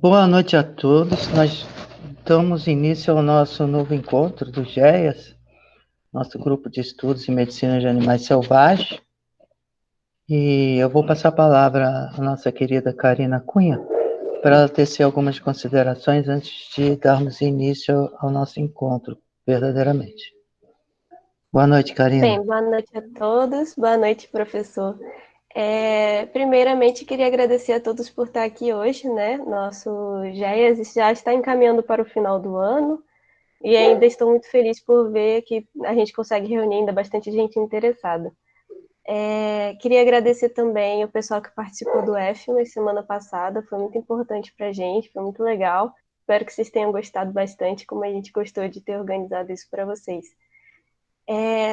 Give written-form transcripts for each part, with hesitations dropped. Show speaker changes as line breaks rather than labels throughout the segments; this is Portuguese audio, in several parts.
Boa noite a todos. Nós damos início ao nosso novo encontro do GEAS, nosso grupo de estudos em medicina de animais selvagens. E eu vou passar a palavra à nossa querida Karina Cunha, para ela tecer algumas considerações antes de darmos início ao nosso encontro, verdadeiramente. Boa noite, Karina.
Bem, boa noite a todos, boa noite, professor. Primeiramente, queria agradecer a todos por estar aqui hoje, né? Nosso GEAS já está encaminhando para o final do ano e ainda estou muito feliz por ver que a gente consegue reunir ainda bastante gente interessada. Queria agradecer também o pessoal que participou do EFMAS semana passada, foi muito importante para a gente, foi muito legal. Espero que vocês tenham gostado bastante, como a gente gostou de ter organizado isso para vocês.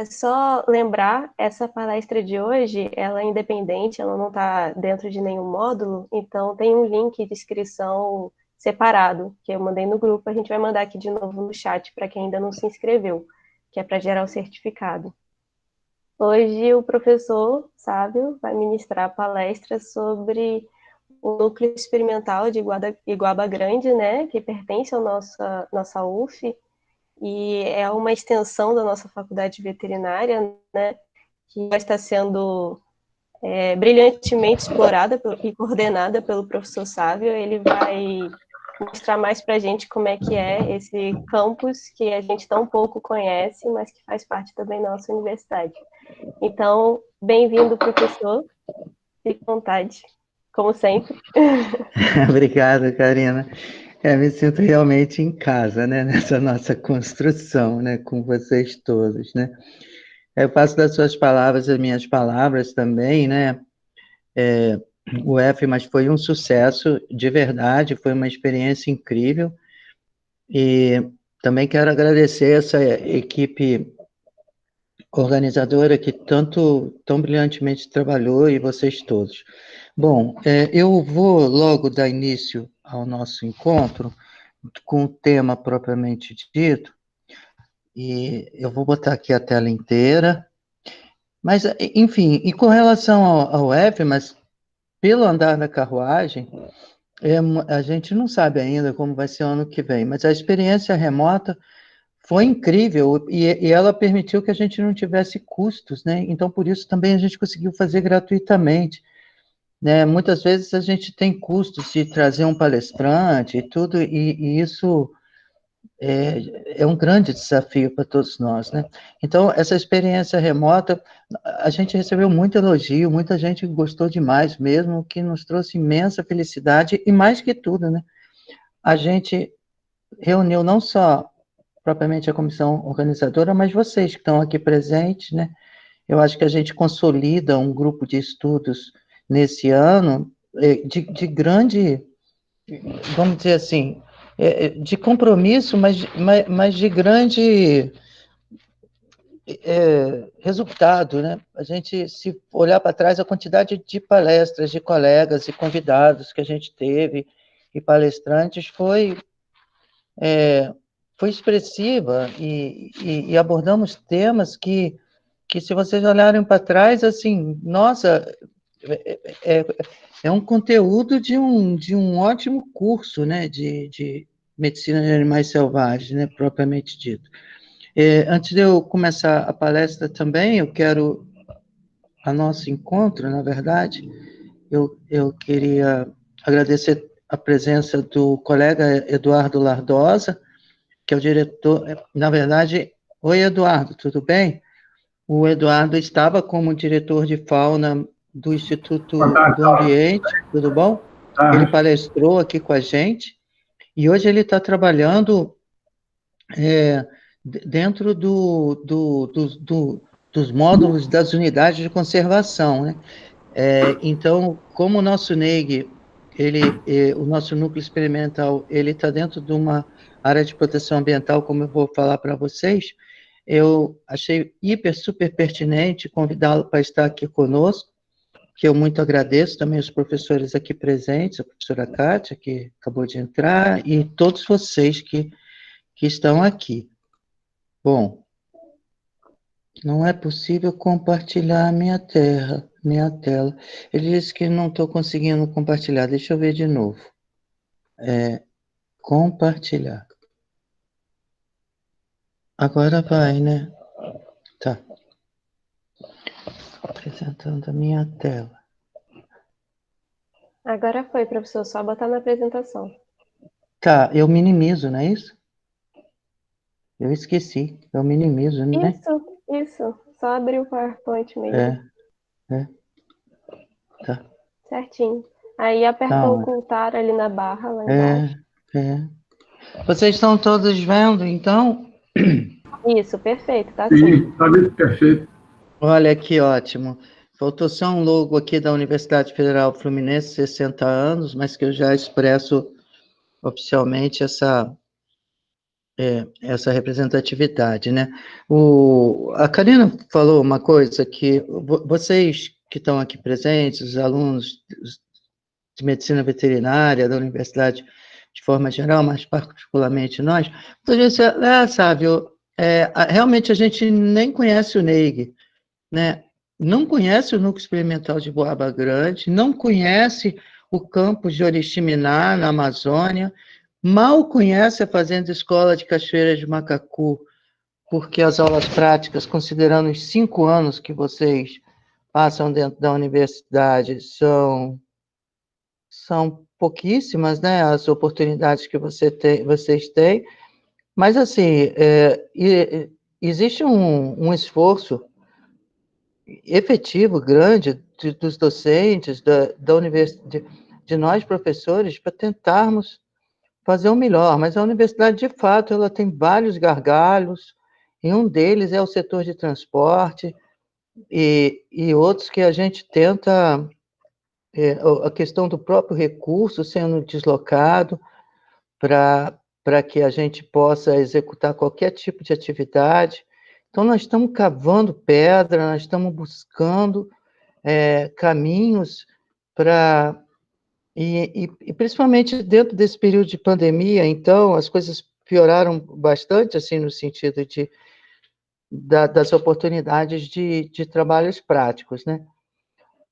Só lembrar, essa palestra de hoje, ela é independente, ela não está dentro de nenhum módulo, então tem um link de inscrição separado, que eu mandei no grupo, a gente vai mandar aqui de novo no chat para quem ainda não se inscreveu, que é para gerar o certificado. Hoje o professor Sábio vai ministrar a palestra sobre o núcleo experimental de Iguaba Grande, né, que pertence à nossa UF, e é uma extensão da nossa faculdade veterinária, né, que vai estar sendo brilhantemente explorada e coordenada pelo professor Sávio. Ele vai mostrar mais para a gente como é que é esse campus que a gente tão pouco conhece, mas que faz parte também da nossa universidade. Então, bem-vindo, professor. Fique à vontade, como sempre.
Obrigado, Karina. Me sinto realmente em casa, né, nessa nossa construção, né, com vocês todos, né. Eu faço das suas palavras as minhas palavras também, né? O mas foi um sucesso de verdade, foi uma experiência incrível. E também quero agradecer essa equipe organizadora que tão brilhantemente trabalhou e vocês todos. Bom, eu vou logo dar início ao nosso encontro com o tema propriamente dito, e eu vou botar aqui a tela inteira. Mas, enfim, e com relação ao mas pelo andar da carruagem, a gente não sabe ainda como vai ser o ano que vem, mas a experiência remota foi incrível e ela permitiu que a gente não tivesse custos, né? Então, por isso também a gente conseguiu fazer gratuitamente, né? Muitas vezes a gente tem custos de trazer um palestrante e tudo, e isso é um grande desafio para todos nós, né? Então, essa experiência remota, a gente recebeu muito elogio, muita gente gostou demais mesmo, que nos trouxe imensa felicidade e, mais que tudo, né? A gente reuniu não só propriamente a comissão organizadora, mas vocês que estão aqui presentes, né? Eu acho que a gente consolida um grupo de estudos nesse ano de grande, vamos dizer assim, de compromisso, mas de grande resultado, né? A gente, se olhar para trás, a quantidade de palestras de colegas e convidados que a gente teve e palestrantes foi expressiva e abordamos temas que se vocês olharem para trás, assim, nossa, é, é um conteúdo de um ótimo curso, né, de medicina de animais selvagens, né, propriamente dito. Antes de eu começar a palestra também, eu quero, a nosso encontro, na verdade, eu queria agradecer a presença do colega Eduardo Lardosa, que é o diretor, na verdade, oi Eduardo, tudo bem? O Eduardo estava como diretor de fauna do
Boa
Instituto
tarde,
do
Cláudio.
Ambiente, tudo bom? Ele
Tarde.
palestrou aqui com a gente e hoje ele está trabalhando dentro dos módulos das unidades de conservação, né? Então, como o nosso NEG, o nosso núcleo experimental, ele está dentro de uma área de proteção ambiental, como eu vou falar para vocês, eu achei super pertinente convidá-lo para estar aqui conosco, que eu muito agradeço também os professores aqui presentes, a professora Kátia, que acabou de entrar, e todos vocês que estão aqui. Bom, não é possível compartilhar a minha tela. Ele disse que não estou conseguindo compartilhar. Deixa eu ver de novo. Compartilhar. Agora vai, né? Tá. Apresentando a minha tela.
Agora foi, professor, só botar na apresentação.
Tá, eu minimizo, não é isso? Eu esqueci, eu minimizo, né?
Isso. Só abrir o PowerPoint mesmo.
É, tá.
Certinho. Aí aperta
Tá,
ocultar ali na barra, lá embaixo.
é. Vocês estão todos vendo, então?
Isso, perfeito, tá sim.
Sim, está muito perfeito.
Olha que ótimo. Faltou só um logo aqui da Universidade Federal Fluminense, 60 anos, mas que eu já expresso oficialmente essa representatividade, né? A Karina falou uma coisa que vocês que estão aqui presentes, os alunos de medicina veterinária da universidade de forma geral, mas particularmente nós, muitas vezes, Sávio, realmente a gente nem conhece o NEIG, né? Não conhece o Núcleo Experimental de Boaba Grande, não conhece o campus de Oriximiná, na Amazônia, mal conhece a Fazenda Escola de Cachoeira de Macacu, porque as aulas práticas, considerando os 5 anos que vocês passam dentro da universidade, são pouquíssimas, né, as oportunidades que vocês têm, mas, assim, existe um esforço efetivo, grande, dos docentes, da universidade, de nós, professores, para tentarmos fazer o melhor, mas a universidade, de fato, ela tem vários gargalos, e um deles é o setor de transporte, e outros que a gente tenta, a questão do próprio recurso sendo deslocado para que a gente possa executar qualquer tipo de atividade. Então, nós estamos cavando pedra, nós estamos buscando caminhos para... E principalmente dentro desse período de pandemia, então, as coisas pioraram bastante, assim, no sentido das oportunidades de trabalhos práticos, né?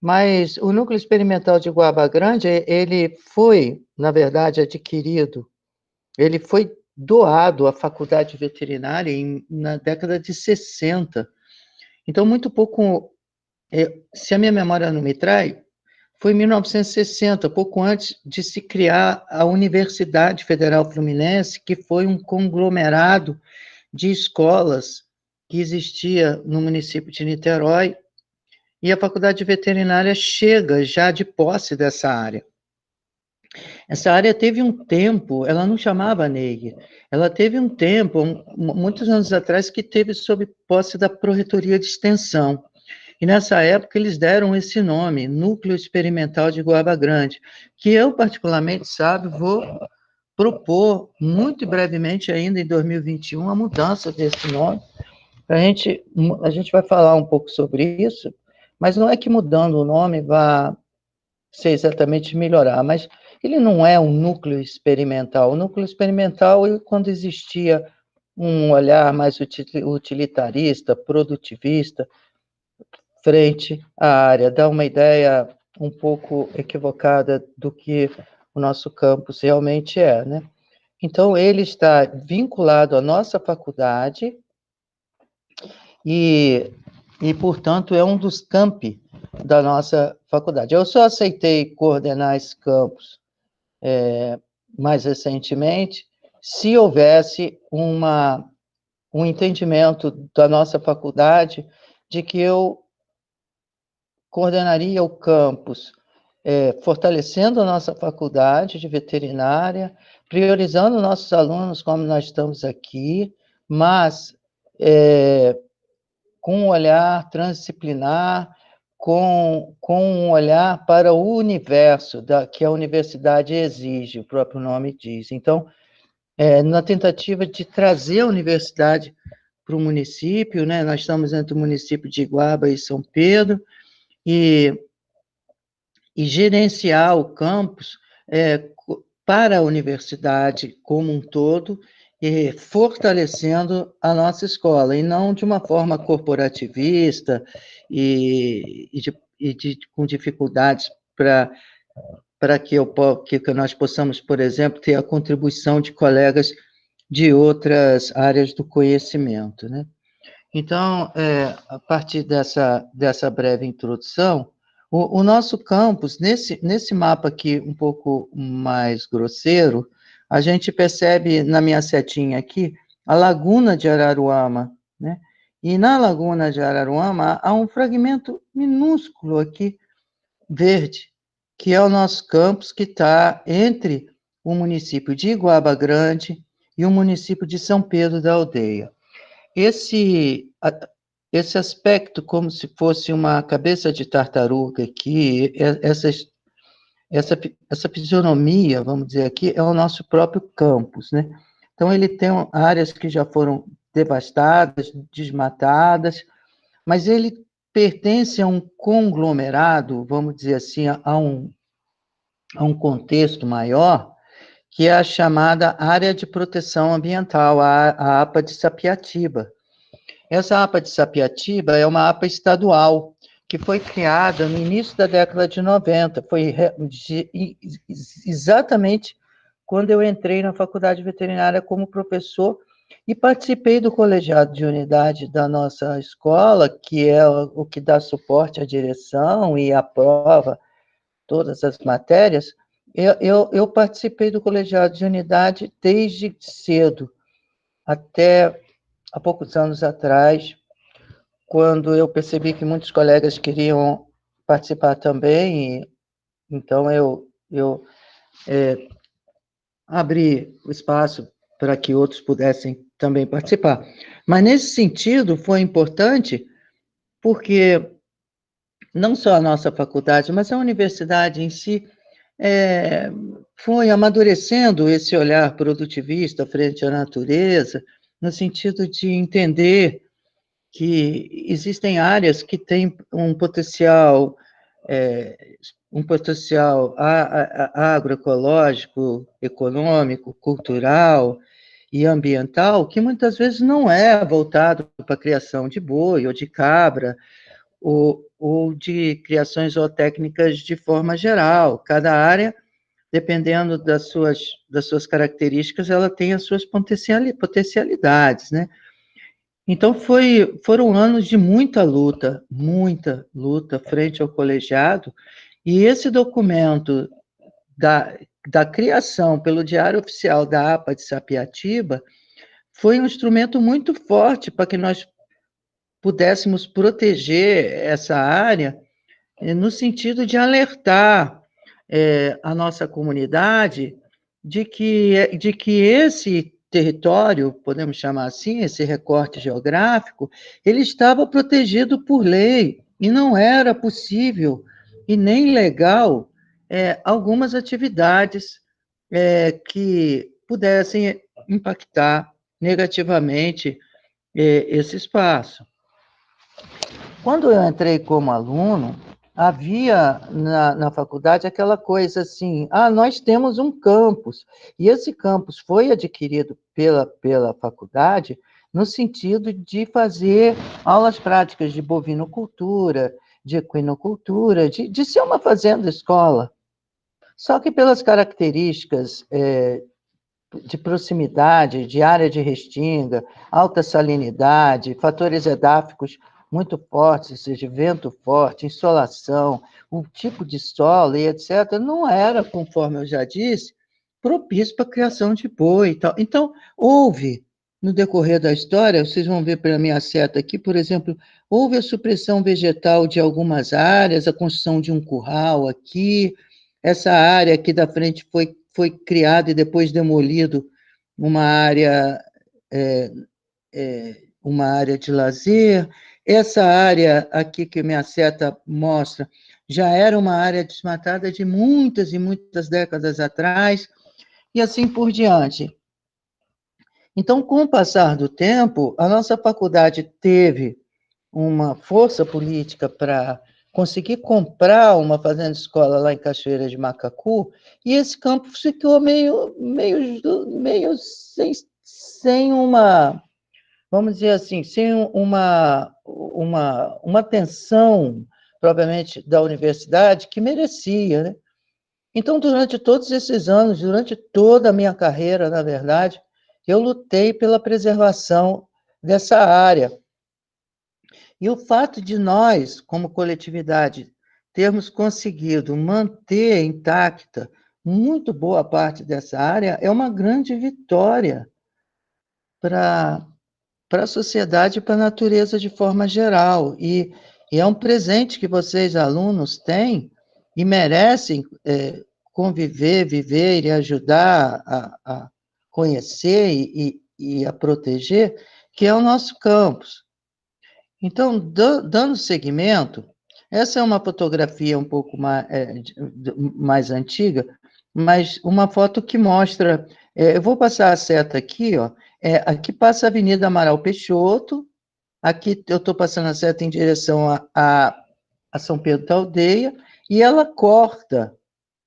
Mas o Núcleo Experimental de Guaba Grande, ele foi, na verdade, adquirido, ele foi doado à Faculdade Veterinária na década de 60. Então, muito pouco, se a minha memória não me trai, foi em 1960, pouco antes de se criar a Universidade Federal Fluminense, que foi um conglomerado de escolas que existia no município de Niterói, e a Faculdade Veterinária chega já de posse dessa área. Essa área teve um tempo, ela não chamava NEIG, ela teve um tempo, muitos anos atrás, que teve sob posse da Pró-Reitoria de Extensão. E nessa época eles deram esse nome, Núcleo Experimental de Guaba Grande, que eu, particularmente, vou propor muito brevemente, ainda em 2021, a mudança desse nome. A gente vai falar um pouco sobre isso, mas não é que mudando o nome vá ser exatamente melhorar, mas ele não é um núcleo experimental. O núcleo experimental, quando existia um olhar mais utilitarista, produtivista, frente à área, dá uma ideia um pouco equivocada do que o nosso campus realmente é, né? Então, ele está vinculado à nossa faculdade e, portanto, é um dos campi da nossa faculdade. Eu só aceitei coordenar esse campus mais recentemente, se houvesse um entendimento da nossa faculdade de que eu coordenaria o campus, fortalecendo a nossa faculdade de veterinária, priorizando nossos alunos, como nós estamos aqui, mas com um olhar transdisciplinar, com um olhar para o universo que a universidade exige, o próprio nome diz. Então, na tentativa de trazer a universidade para o município, né? Nós estamos entre o município de Iguaba e São Pedro, e gerenciar o campus para a universidade como um todo, fortalecendo a nossa escola, e não de uma forma corporativista com dificuldades para para que nós possamos, por exemplo, ter a contribuição de colegas de outras áreas do conhecimento, né? Então, a partir dessa breve introdução, o nosso campus, nesse mapa aqui um pouco mais grosseiro, a gente percebe na minha setinha aqui a Laguna de Araruama, né? E na Laguna de Araruama há um fragmento minúsculo aqui, verde, que é o nosso campus que está entre o município de Iguaba Grande e o município de São Pedro da Aldeia. Esse aspecto, como se fosse uma cabeça de tartaruga aqui, essa fisionomia, vamos dizer aqui, é o nosso próprio campus, né? Então, ele tem áreas que já foram devastadas, desmatadas, mas ele pertence a um conglomerado, vamos dizer assim, a um contexto maior, que é a chamada Área de Proteção Ambiental, a APA de Sapiatiba. Essa APA de Sapiatiba é uma APA estadual, que foi criada no início da década de 90, foi exatamente quando eu entrei na faculdade veterinária como professor e participei do colegiado de unidade da nossa escola, que é o que dá suporte à direção e aprova todas as matérias. Eu participei do colegiado de unidade desde cedo, até há poucos anos atrás, quando eu percebi que muitos colegas queriam participar também, então eu abri o espaço para que outros pudessem também participar. Mas, nesse sentido, foi importante porque não só a nossa faculdade, mas a universidade em si foi amadurecendo esse olhar produtivista frente à natureza, no sentido de entender que existem áreas que têm um potencial agroecológico, econômico, cultural e ambiental, que muitas vezes não é voltado para a criação de boi ou de cabra, ou de criações zootécnicas de forma geral. Cada área, dependendo das suas características, ela tem as suas potencialidades, né? Então, foram anos de muita luta frente ao colegiado, e esse documento da criação pelo Diário Oficial da APA de Sapiatiba foi um instrumento muito forte para que nós pudéssemos proteger essa área, no sentido de alertar a nossa comunidade de que esse território, podemos chamar assim, esse recorte geográfico, ele estava protegido por lei, e não era possível e nem legal algumas atividades que pudessem impactar negativamente esse espaço. Quando eu entrei como aluno, havia na faculdade aquela coisa assim, nós temos um campus, e esse campus foi adquirido pela faculdade no sentido de fazer aulas práticas de bovinocultura, de equinocultura, de ser uma fazenda-escola. Só que pelas características de proximidade, de área de restinga, alta salinidade, fatores edáficos muito fortes, ou seja, vento forte, insolação, o tipo de solo e etc., não era, conforme eu já disse, propício para a criação de boi e tal. Então, houve, no decorrer da história, vocês vão ver pela minha seta aqui, por exemplo, houve a supressão vegetal de algumas áreas, a construção de um curral aqui, essa área aqui da frente foi criada e depois demolido uma área, uma área de lazer. Essa área aqui que minha seta mostra já era uma área desmatada de muitas e muitas décadas atrás, e assim por diante. Então, com o passar do tempo, a nossa faculdade teve uma força política para conseguir comprar uma fazenda-escola lá em Cachoeira de Macacu, e esse campus ficou meio sem uma, vamos dizer assim, sem uma atenção, provavelmente, da universidade que merecia, né? Então, durante todos esses anos, durante toda a minha carreira, na verdade, eu lutei pela preservação dessa área. E o fato de nós, como coletividade, termos conseguido manter intacta muito boa parte dessa área é uma grande vitória para a sociedade e para a natureza de forma geral. E é um presente que vocês, alunos, têm e merecem conviver, viver e ajudar a conhecer e a proteger, que é o nosso campus. Então, dando seguimento, essa é uma fotografia um pouco mais antiga, mas uma foto que mostra. Eu vou passar a seta aqui, ó. Aqui passa a Avenida Amaral Peixoto, aqui eu estou passando a seta em direção a São Pedro da Aldeia, e ela corta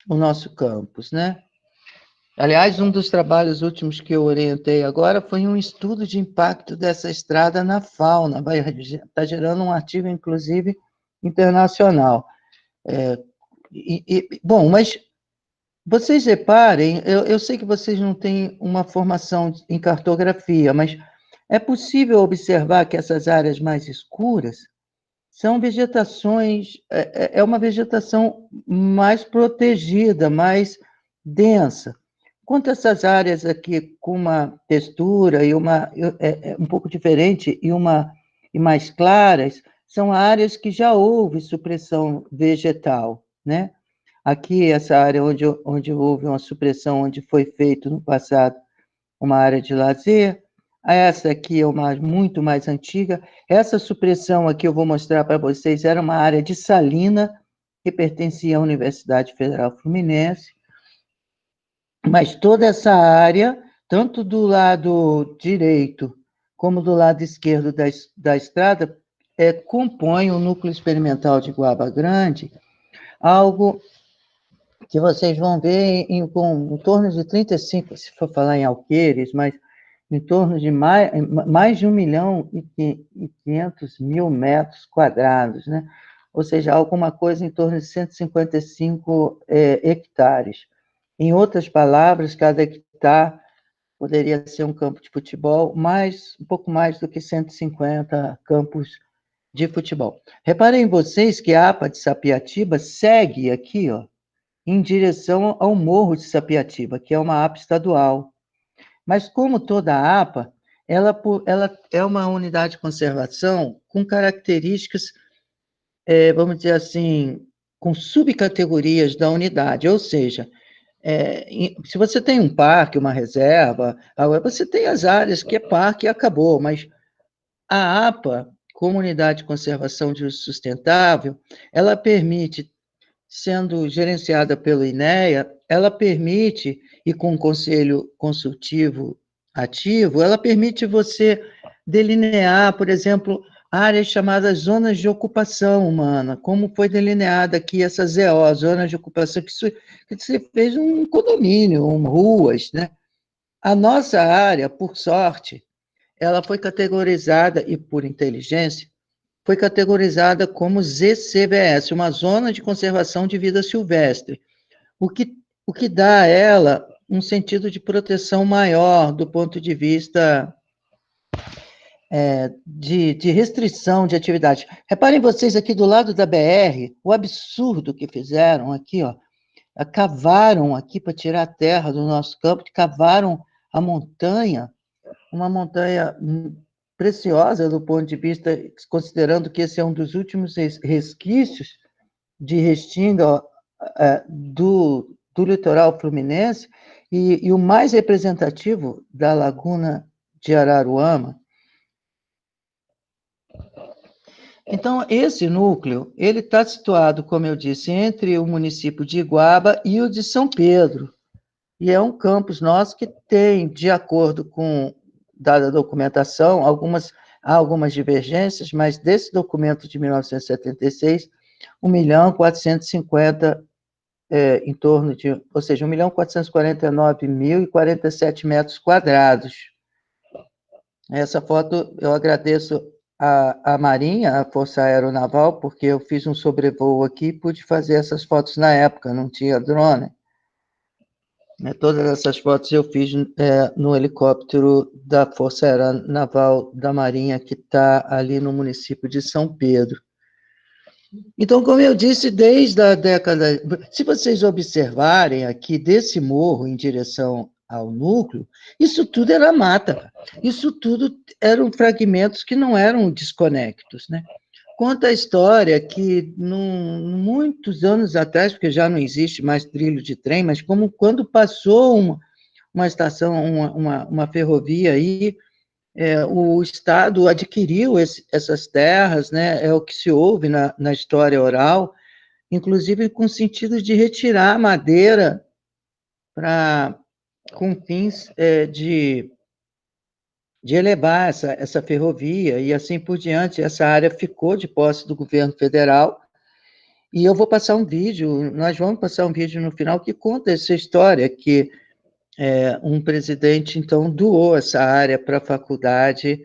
o nosso campus, né? Aliás, um dos trabalhos últimos que eu orientei agora foi um estudo de impacto dessa estrada na fauna. Está gerando um artigo, inclusive, internacional. Bom, mas vocês reparem, eu sei que vocês não têm uma formação em cartografia, mas é possível observar que essas áreas mais escuras são vegetações, é uma vegetação mais protegida, mais densa. Quanto a essas áreas aqui com uma textura e um pouco diferente e mais claras, são áreas que já houve supressão vegetal, né? Aqui, essa área onde houve uma supressão, onde foi feito no passado uma área de lazer. Essa aqui é uma muito mais antiga. Essa supressão aqui eu vou mostrar para vocês, era uma área de salina que pertencia à Universidade Federal Fluminense. Mas toda essa área, tanto do lado direito como do lado esquerdo da estrada, compõe o núcleo experimental de Guaba Grande, algo que vocês vão ver em torno de 35, se for falar em alqueires, mas em torno de mais de 1.500.000 metros quadrados, né? Ou seja, alguma coisa em torno de 155 hectares. Em outras palavras, cada hectare poderia ser um campo de futebol, um pouco mais do que 150 campos de futebol. Reparem vocês que a APA de Sapiatiba segue aqui, ó, em direção ao Morro de Sapiatiba, que é uma APA estadual. Mas, como toda a APA, ela é uma unidade de conservação com características, vamos dizer assim, com subcategorias da unidade, ou seja, se você tem um parque, uma reserva, agora você tem as áreas que é parque e acabou, mas a APA, Comunidade de Conservação de Uso Sustentável, ela permite, sendo gerenciada pelo INEA, ela permite, e com o Conselho Consultivo ativo, ela permite você delinear, por exemplo, áreas chamadas zonas de ocupação humana, como foi delineada aqui essa ZO, zonas de ocupação, que se fez um condomínio, ruas, né? A nossa área, por sorte, ela foi categorizada, e por inteligência, foi categorizada como ZCVS, uma Zona de Conservação de Vida Silvestre, o que dá a ela um sentido de proteção maior do ponto de vista de restrição de atividade. Reparem vocês aqui do lado da BR, o absurdo que fizeram aqui, ó, cavaram aqui para tirar a terra do nosso campo, cavaram a montanha, uma montanha preciosa do ponto de vista, considerando que esse é um dos últimos resquícios de restinga do litoral fluminense e o mais representativo da Laguna de Araruama. Então, esse núcleo, ele está situado, como eu disse, entre o município de Iguaba e o de São Pedro, e é um campus nosso que tem, de acordo com dada documentação, há algumas divergências, mas desse documento de 1976, 1.450.000, em torno de, ou seja, 1.449.047 metros quadrados. Essa foto eu agradeço a Marinha, a Força Aeronaval, porque eu fiz um sobrevoo aqui e pude fazer essas fotos na época, não tinha drone. Todas essas fotos eu fiz no helicóptero da Força Aeronaval da Marinha, que está ali no município de São Pedro. Então, como eu disse, desde a década... Se vocês observarem aqui, desse morro em direção ao núcleo, isso tudo era mata. Isso tudo eram fragmentos que não eram desconectos, né? Conta a história que, muitos anos atrás, porque já não existe mais trilho de trem, mas como quando passou uma estação, uma ferrovia aí, o Estado adquiriu essas terras, né? É o que se ouve na história oral, inclusive com sentido de retirar a madeira com fins de elevar essa ferrovia e assim por diante. Essa área ficou de posse do governo federal, e eu vou passar um vídeo, nós vamos passar um vídeo no final que conta essa história, que um presidente, então, doou essa área para a faculdade,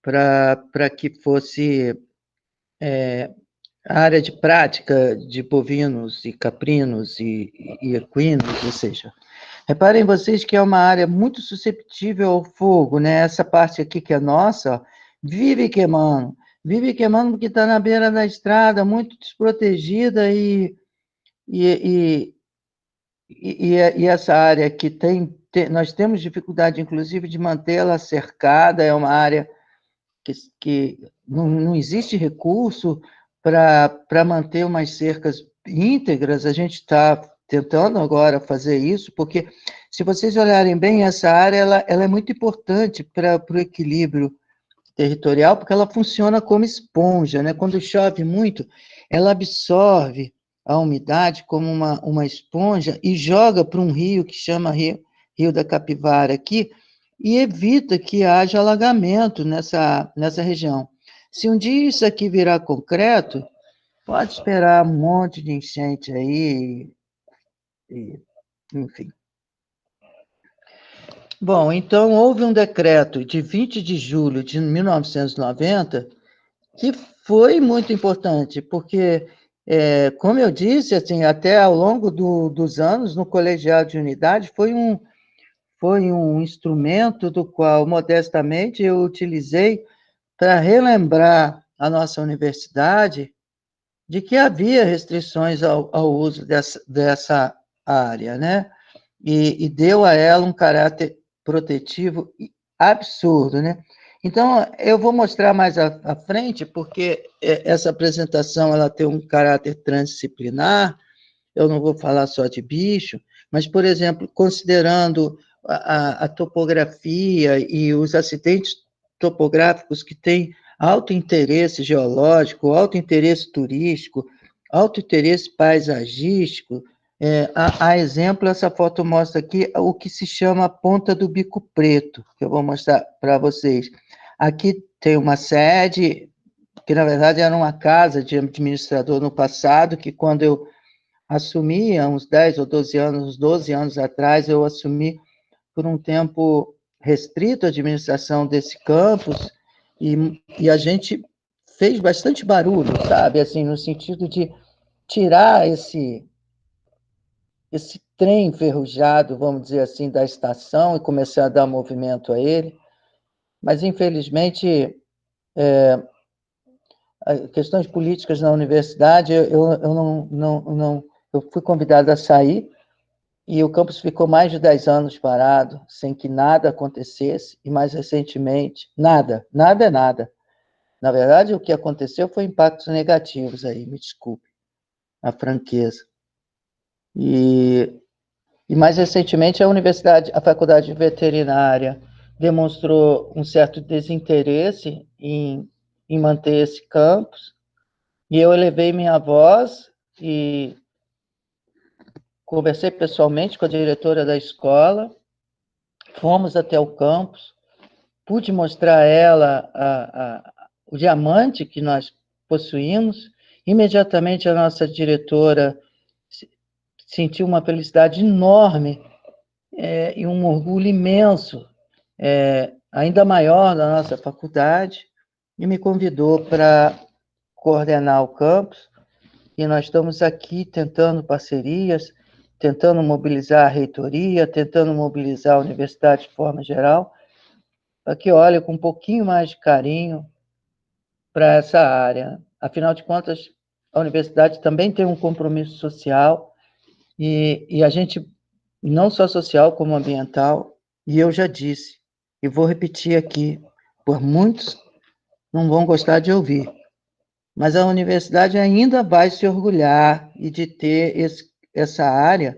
para que fosse a área de prática de bovinos e caprinos e equinos, ou seja, reparem vocês que é uma área muito susceptível ao fogo, né? Essa parte aqui que é nossa, ó, vive queimando porque está na beira da estrada, muito desprotegida e, e essa área que nós temos dificuldade, inclusive, de mantê-la cercada, é uma área que não existe recurso para manter umas cercas íntegras. A gente está tentando agora fazer isso, porque, se vocês olharem bem, essa área ela é muito importante para o equilíbrio territorial, porque ela funciona como esponja, né? Quando chove muito, ela absorve a umidade como uma esponja e joga para um rio que chama Rio da Capivara aqui, e evita que haja alagamento nessa região. Se um dia isso aqui virar concreto, pode esperar um monte de enchente aí, enfim. Bom, então houve um decreto de 20 de julho de 1990 que foi muito importante, porque, como eu disse, assim, até ao longo dos anos, no colegiado de unidade, foi um instrumento do qual, modestamente, eu utilizei para relembrar a nossa universidade de que havia restrições ao uso dessa área, né? E deu a ela um caráter protetivo absurdo, né? Então, eu vou mostrar mais à frente, porque essa apresentação ela tem um caráter transdisciplinar, eu não vou falar só de bicho, mas, por exemplo, considerando a topografia e os acidentes topográficos que têm alto interesse geológico, alto interesse turístico, alto interesse paisagístico. A exemplo, essa foto mostra aqui o que se chama a Ponta do Bico Preto, que eu vou mostrar para vocês. Aqui tem uma sede, que na verdade era uma casa de administrador no passado, que quando eu assumi, há uns 10 ou 12 anos, uns 12 anos atrás, eu assumi por um tempo restrito a administração desse campus, e a gente fez bastante barulho, sabe, assim, no sentido de tirar esse trem enferrujado, vamos dizer assim, da estação e começar a dar movimento a ele, mas, infelizmente, questões políticas na universidade, eu fui convidado a sair, e o campus ficou mais de 10 anos parado, sem que nada acontecesse, e mais recentemente, nada, nada é nada. Na verdade, o que aconteceu foi impactos negativos aí, me desculpe a franqueza. E mais recentemente, a Faculdade de Veterinária demonstrou um certo desinteresse em manter esse campus, e eu elevei minha voz e conversei pessoalmente com a diretora da escola, fomos até o campus, pude mostrar a ela o diamante que nós possuímos. Imediatamente a nossa diretora sentiu uma felicidade enorme e um orgulho imenso, ainda maior da nossa faculdade, e me convidou para coordenar o campus, e nós estamos aqui tentando parcerias, tentando mobilizar a reitoria, tentando mobilizar a universidade de forma geral, para que olhe com um pouquinho mais de carinho para essa área. Afinal de contas, a universidade também tem um compromisso social, e a gente, não só social, como ambiental, e eu já disse, e vou repetir aqui, por muitos não vão gostar de ouvir, mas a universidade ainda vai se orgulhar e de ter essa área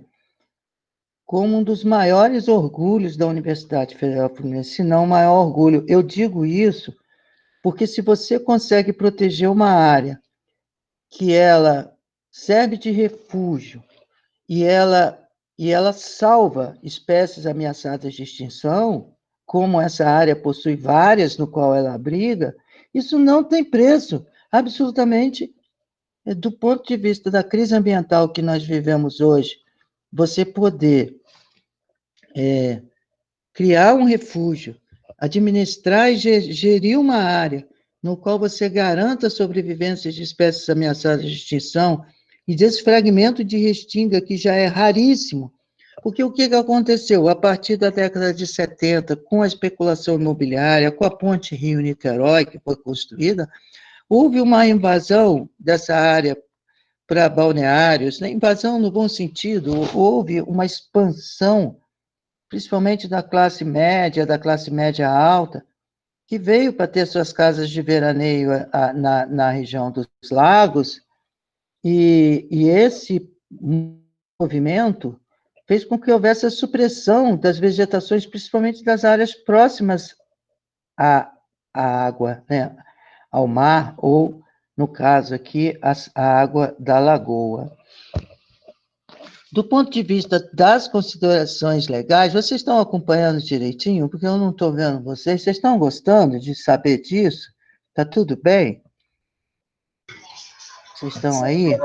como um dos maiores orgulhos da Universidade Federal Fluminense, se não o maior orgulho. Eu digo isso porque se você consegue proteger uma área que ela serve de refúgio e ela salva espécies ameaçadas de extinção, como essa área possui várias no qual ela abriga, isso não tem preço, absolutamente. Do ponto de vista da crise ambiental que nós vivemos hoje, você poder criar um refúgio, administrar e gerir uma área no qual você garanta a sobrevivência de espécies ameaçadas de extinção e desse fragmento de restinga que já é raríssimo. Porque o que aconteceu? A partir da década de 70, com a especulação imobiliária, com a ponte Rio-Niterói, que foi construída, houve uma invasão dessa área para balneários, né? Invasão no bom sentido, houve uma expansão, principalmente da classe média alta, que veio para ter suas casas de veraneio na região dos lagos, e esse movimento fez com que houvesse a supressão das vegetações, principalmente das áreas próximas à água, né? Ao mar, ou, no caso aqui, a água da lagoa. Do ponto de vista das considerações legais, vocês estão acompanhando direitinho? Porque eu não estou vendo vocês. Vocês estão gostando de saber disso? Está tudo bem? Vocês estão aí?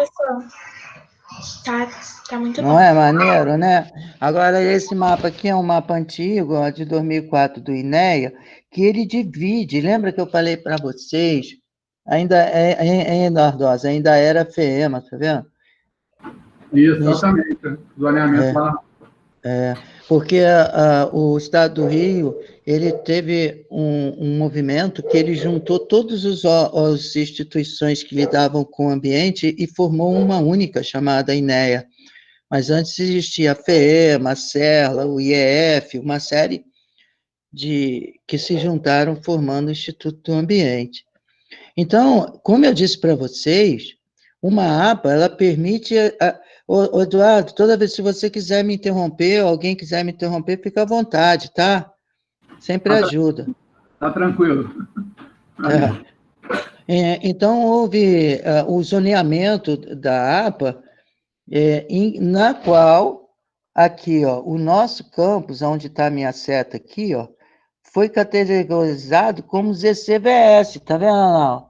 Tá muito bom.
Não é maneiro, né? Agora, esse mapa aqui é um mapa antigo, ó, de 2004, do INEA, que ele divide. Lembra que eu falei para vocês? Ainda em Nordosa, ainda era FEMA, tá vendo?
Isso, exatamente. Zoneamento lá.
Porque o Estado do Rio, ele teve um movimento que ele juntou todas as instituições que lidavam com o ambiente e formou uma única, chamada INEA. Mas antes existia a FEMA, a CERLA, o IEF, uma série que se juntaram formando o Instituto do Ambiente. Então, como eu disse para vocês, uma APA, ela permite... Eduardo, toda vez que você quiser me interromper, ou alguém quiser me interromper, fica à vontade, tá? Sempre ajuda.
Tá tranquilo.
Então, houve o zoneamento da APA, na qual, aqui, ó, o nosso campus, onde está a minha seta aqui, ó, foi categorizado como ZCVS, tá vendo lá?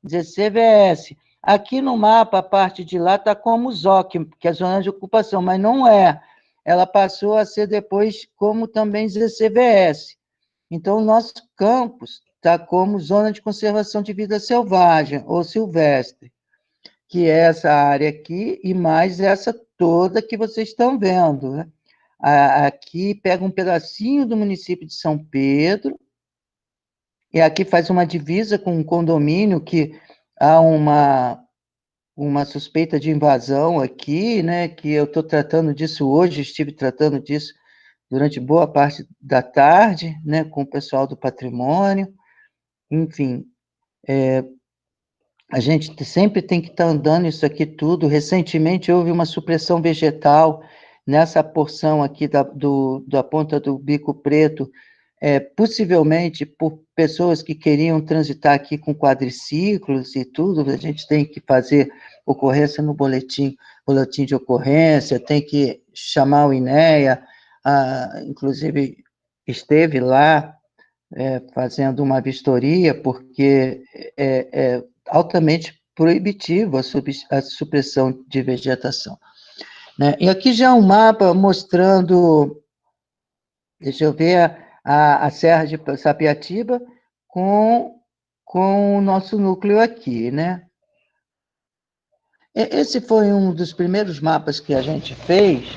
ZCVS. Aqui no mapa, a parte de lá está como ZOC, que é zona de ocupação, mas não é. Ela passou a ser depois como também ZCVS. Então, o nosso campus está como zona de conservação de vida selvagem ou silvestre, que é essa área aqui e mais essa toda que vocês estão vendo, né? Aqui pega um pedacinho do município de São Pedro, e aqui faz uma divisa com um condomínio que há uma suspeita de invasão aqui, né, que eu estou tratando disso hoje, estive tratando disso durante boa parte da tarde, né, com o pessoal do patrimônio. Enfim, a gente sempre tem que estar andando isso aqui tudo. Recentemente houve uma supressão vegetal nessa porção aqui da ponta do Bico Preto, possivelmente por pessoas que queriam transitar aqui com quadriciclos e tudo. A gente tem que fazer ocorrência no boletim de ocorrência, tem que chamar o INEA, inclusive esteve lá fazendo uma vistoria, porque é altamente proibitivo a supressão de vegetação, né? E aqui já é um mapa mostrando, deixa eu ver, a Serra de Sapiatiba com com o nosso núcleo aqui, né? Esse foi um dos primeiros mapas que a gente fez,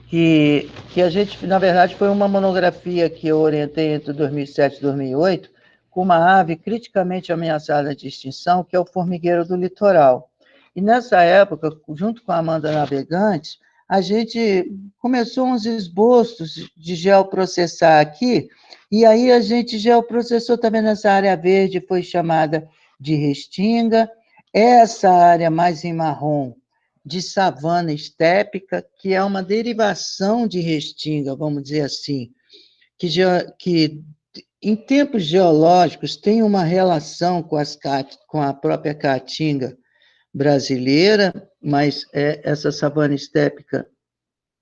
que a gente, na verdade, foi uma monografia que eu orientei entre 2007 e 2008, com uma ave criticamente ameaçada de extinção, que é o formigueiro do litoral. E nessa época, junto com a Amanda Navegantes, a gente começou uns esboços de geoprocessar aqui, e aí a gente geoprocessou também nessa área verde, foi chamada de restinga, essa área mais em marrom, de savana estépica, que é uma derivação de restinga, vamos dizer assim, que em tempos geológicos tem uma relação com a própria caatinga brasileira, mas essa savana estépica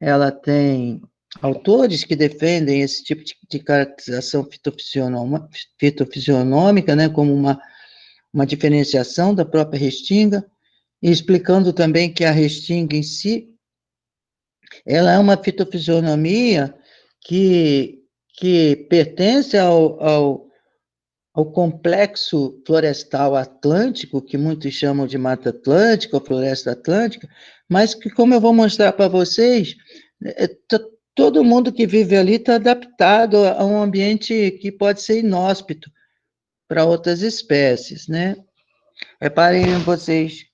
ela tem autores que defendem esse tipo de caracterização fitofisionômica, né, como uma diferenciação da própria restinga, e explicando também que a restinga em si, ela é uma fitofisionomia que pertence ao complexo florestal atlântico, que muitos chamam de Mata Atlântica ou Floresta Atlântica, mas que, como eu vou mostrar para vocês, todo mundo que vive ali está adaptado a um ambiente que pode ser inóspito para outras espécies, né? Reparem vocês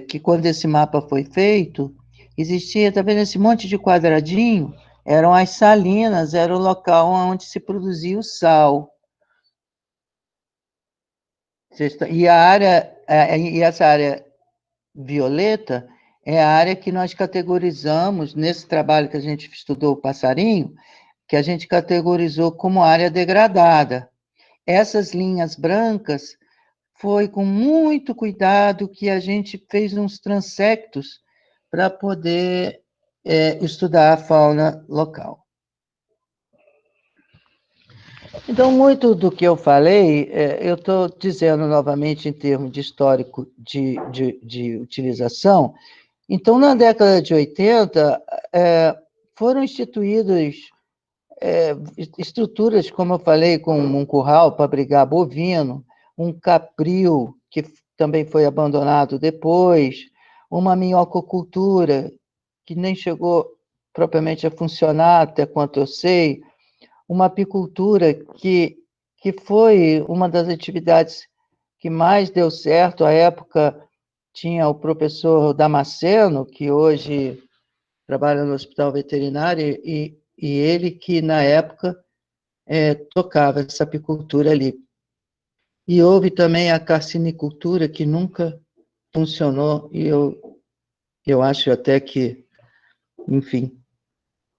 que quando esse mapa foi feito, existia, tá vendo esse monte de quadradinho? Eram as salinas, era o local onde se produzia o sal. E essa área violeta é a área que nós categorizamos, nesse trabalho que a gente estudou o passarinho, que a gente categorizou como área degradada. Essas linhas brancas foi com muito cuidado que a gente fez uns transectos para poder estudar a fauna local. Então, muito do que eu falei, eu estou dizendo novamente em termos de histórico de utilização. Então, na década de 80, foram instituídas estruturas, como eu falei, com um curral para abrigar bovino, um capril, que também foi abandonado depois, uma minhococultura, que nem chegou propriamente a funcionar, até quanto eu sei, uma apicultura que foi uma das atividades que mais deu certo. À época, tinha o professor Damasceno, que hoje trabalha no Hospital Veterinário, e ele que, na época, tocava essa apicultura ali. E houve também a carcinicultura, que nunca funcionou, e eu acho até que, enfim,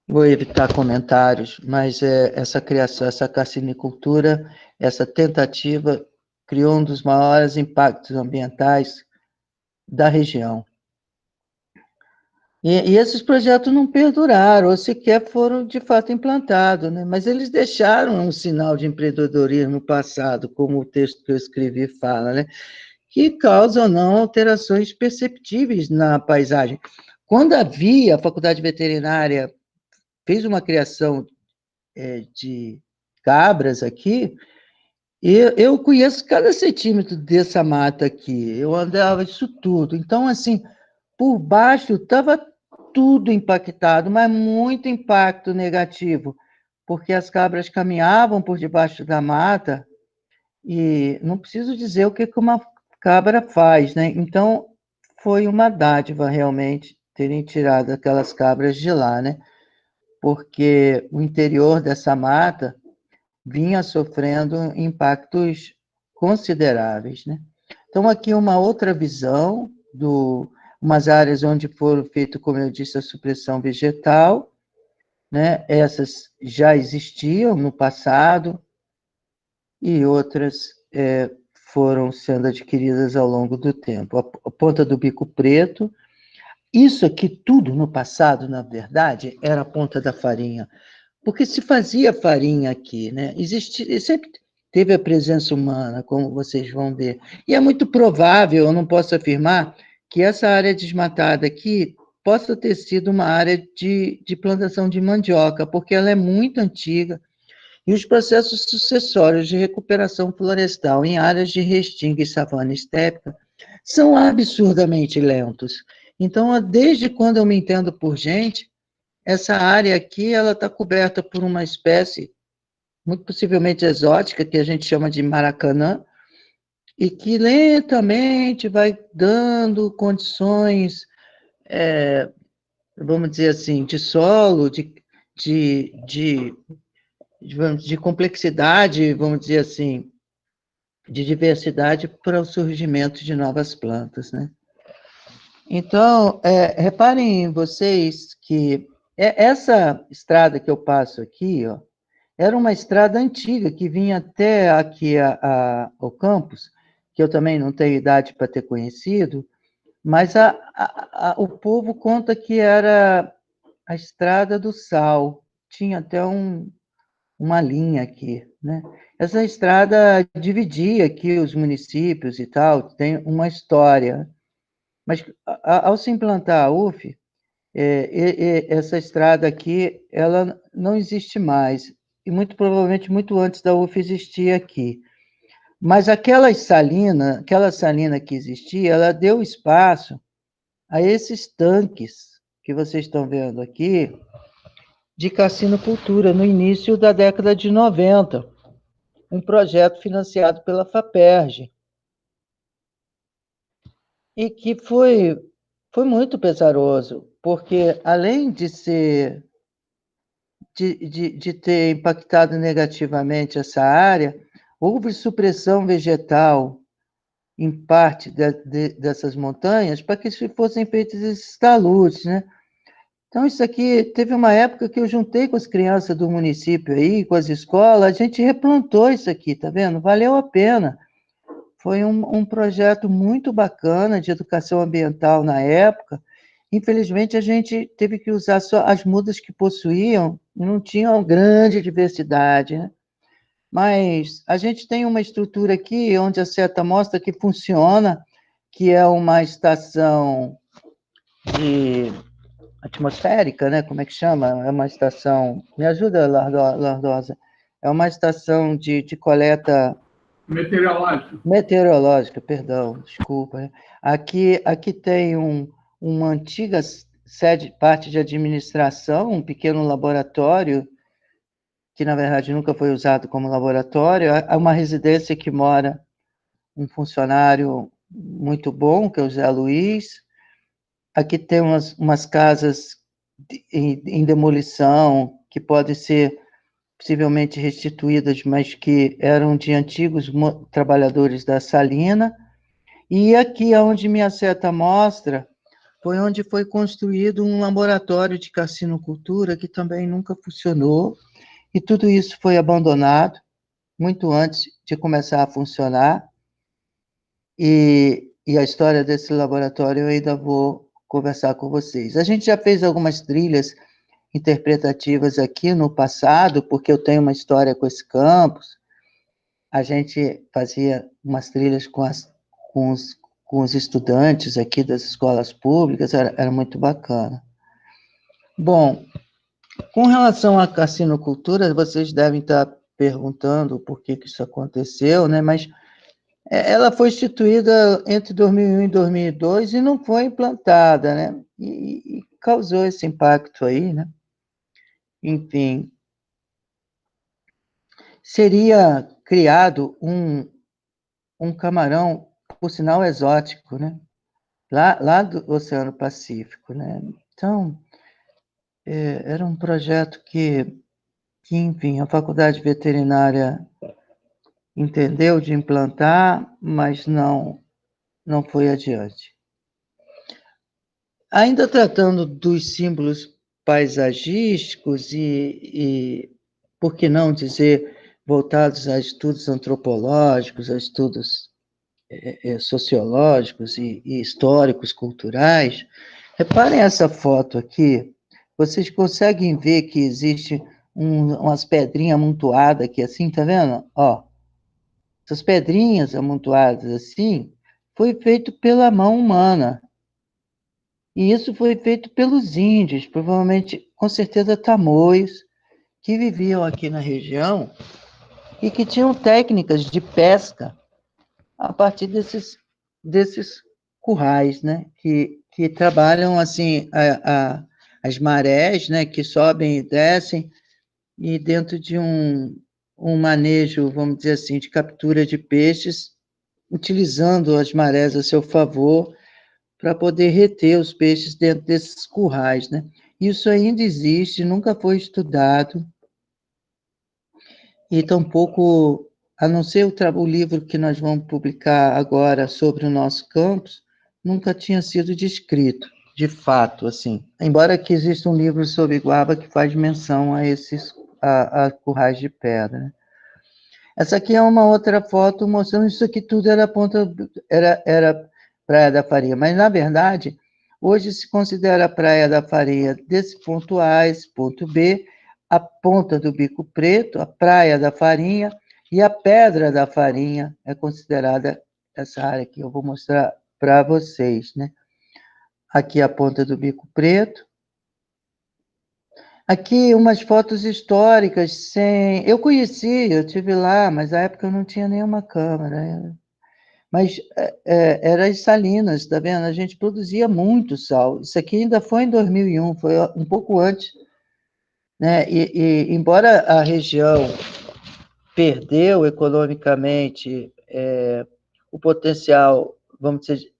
vou evitar comentários, mas essa criação, essa carcinicultura, essa tentativa, criou um dos maiores impactos ambientais da região. E esses projetos não perduraram, ou sequer foram, de fato, implantados, né? Mas eles deixaram um sinal de empreendedorismo no passado, como o texto que eu escrevi fala, né? Que causa ou não alterações perceptíveis na paisagem. Quando a Faculdade Veterinária fez uma criação de cabras aqui, eu conheço cada centímetro dessa mata aqui, eu andava isso tudo. Então, assim, por baixo estava tudo impactado, mas muito impacto negativo, porque as cabras caminhavam por debaixo da mata, e não preciso dizer o que uma cabra faz, né? Então, foi uma dádiva, realmente, terem tirado aquelas cabras de lá, né? Porque o interior dessa mata vinha sofrendo impactos consideráveis, né? Então, aqui uma outra visão umas áreas onde foram feitas, como eu disse, a supressão vegetal, né? Essas já existiam no passado e outras foram sendo adquiridas ao longo do tempo. A Ponta do Bico Preto, isso aqui tudo no passado, na verdade, era a Ponta da Farinha, porque se fazia farinha aqui, né? Sempre teve a presença humana, como vocês vão ver. E é muito provável, eu não posso afirmar, que essa área desmatada aqui possa ter sido uma área de plantação de mandioca, porque ela é muito antiga. E os processos sucessórios de recuperação florestal em áreas de restinga e savana estépica são absurdamente lentos. Então, desde quando eu me entendo por gente, essa área aqui ela está coberta por uma espécie muito possivelmente exótica, que a gente chama de maracanã, e que lentamente vai dando condições, vamos dizer assim, de solo, de complexidade, vamos dizer assim, de diversidade para o surgimento de novas plantas, né? Então, reparem vocês que essa estrada que eu passo aqui, ó, era uma estrada antiga que vinha até aqui ao campus, que eu também não tenho idade para ter conhecido, mas o povo conta que era a Estrada do Sal, tinha até uma linha aqui, né? Essa estrada dividia aqui os municípios e tal, tem uma história, mas ao se implantar a UF, essa estrada aqui, ela não existe mais, e muito provavelmente muito antes da UF existir aqui. Mas aquela salina que existia, ela deu espaço a esses tanques que vocês estão vendo aqui, de cassinocultura, no início da década de 90, um projeto financiado pela FAPERJ, e que foi muito pesaroso, porque além de ter impactado negativamente essa área, houve supressão vegetal em parte dessas montanhas para que fossem feitos esses taludes, né? Então, isso aqui, teve uma época que eu juntei com as crianças do município aí, com as escolas, a gente replantou isso aqui, tá vendo? Valeu a pena. Foi um projeto muito bacana de educação ambiental na época. Infelizmente, a gente teve que usar só as mudas que possuíam, não tinham grande diversidade, né? Mas a gente tem uma estrutura aqui, onde a seta mostra que funciona, que é uma estação de atmosférica, né? Como é que chama? É uma estação... Me ajuda, Lardosa. É uma estação de coleta... Meteorológica, perdão, desculpa. Aqui tem uma antiga parte de administração, um pequeno laboratório, que na verdade nunca foi usado como laboratório. Há uma residência que mora um funcionário muito bom, que é o Zé Luiz. Aqui tem umas casas em demolição, que podem ser possivelmente restituídas, mas que eram de antigos trabalhadores da salina. E aqui, onde minha seta mostra, foi onde foi construído um laboratório de carcinocultura, que também nunca funcionou, e tudo isso foi abandonado, muito antes de começar a funcionar, e a história desse laboratório eu ainda vou conversar com vocês. A gente já fez algumas trilhas interpretativas aqui no passado, porque eu tenho uma história com esse campus. A gente fazia umas trilhas com os estudantes aqui das escolas públicas, era muito bacana. Bom, com relação à carcinocultura, vocês devem estar perguntando por que isso aconteceu, né? Mas ela foi instituída entre 2001 e 2002 e não foi implantada, né? E causou esse impacto aí, né? Enfim, seria criado um camarão, por sinal, exótico, né? Lá do Oceano Pacífico, né? Então, era um projeto que, enfim, a Faculdade Veterinária entendeu de implantar, mas não foi adiante. Ainda tratando dos símbolos paisagísticos e por que não dizer, voltados a estudos antropológicos, a estudos sociológicos e históricos, culturais, reparem essa foto aqui, vocês conseguem ver que existe umas pedrinhas amontoadas aqui, assim, tá vendo? Ó, essas pedrinhas amontoadas assim, foi feito pela mão humana. E isso foi feito pelos índios, provavelmente, com certeza, tamoios, que viviam aqui na região e que tinham técnicas de pesca a partir desses currais, né? Que trabalham assim as marés, né? Que sobem e descem, e dentro de um manejo, vamos dizer assim, de captura de peixes, utilizando as marés a seu favor para poder reter os peixes dentro desses currais, né? Isso ainda existe, nunca foi estudado, e tampouco, a não ser o livro que nós vamos publicar agora sobre o nosso campus, nunca tinha sido descrito, de fato, assim. Embora que exista um livro sobre Iguaba que faz menção a esses a currais de pedra, né? Essa aqui é uma outra foto mostrando isso aqui tudo era Praia da Farinha, mas na verdade hoje se considera a Praia da Farinha desse ponto A, esse ponto B, a Ponta do Bico Preto, a Praia da Farinha e a Pedra da Farinha é considerada essa área que eu vou mostrar para vocês, né? Aqui a Ponta do Bico Preto. Aqui umas fotos históricas sem... Eu conheci, eu estive lá, mas na época eu não tinha nenhuma câmera. Mas era as salinas, tá vendo? A gente produzia muito sal. Isso aqui ainda foi em 2001, foi um pouco antes, né? E embora a região perdeu economicamente o potencial, vamos dizer,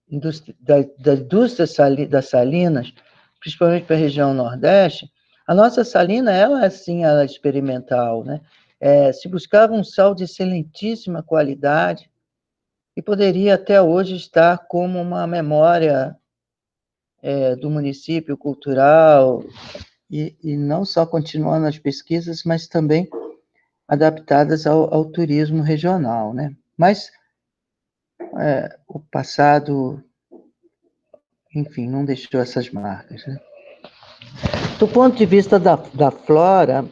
da indústria das salinas, principalmente para a região Nordeste, a nossa salina, ela é experimental, né? Se buscava um sal de excelentíssima qualidade e poderia até hoje estar como uma memória do município cultural e não só continuando as pesquisas, mas também adaptadas ao turismo regional, né? Mas o passado, enfim, não deixou essas marcas, né? Do ponto de vista da flora,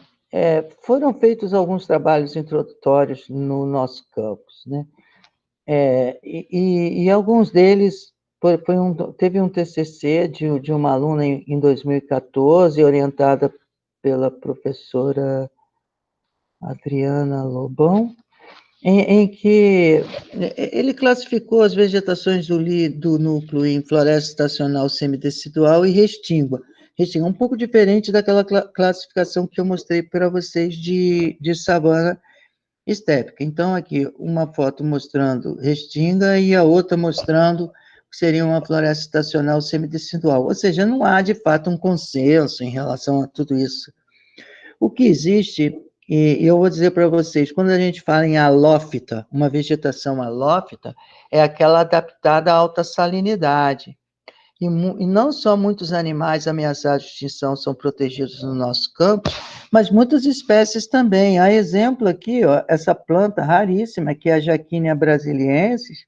foram feitos alguns trabalhos introdutórios no nosso campus, né? E alguns deles teve um TCC de uma aluna em 2014, orientada pela professora Adriana Lobão, em que ele classificou as vegetações do núcleo em floresta estacional semidecidual e restíngua. Restíngua, um pouco diferente daquela classificação que eu mostrei para vocês de savana estépica. Então, aqui, uma foto mostrando restinga e a outra mostrando que seria uma floresta estacional semidecidual. Ou seja, não há, de fato, um consenso em relação a tudo isso. O que existe, e eu vou dizer para vocês, quando a gente fala em halófita, uma vegetação halófita, é aquela adaptada à alta salinidade. E não só muitos animais ameaçados de extinção são protegidos no nosso campo, mas muitas espécies também. Há exemplo aqui, ó, essa planta raríssima, que é a Jaquinia brasiliensis,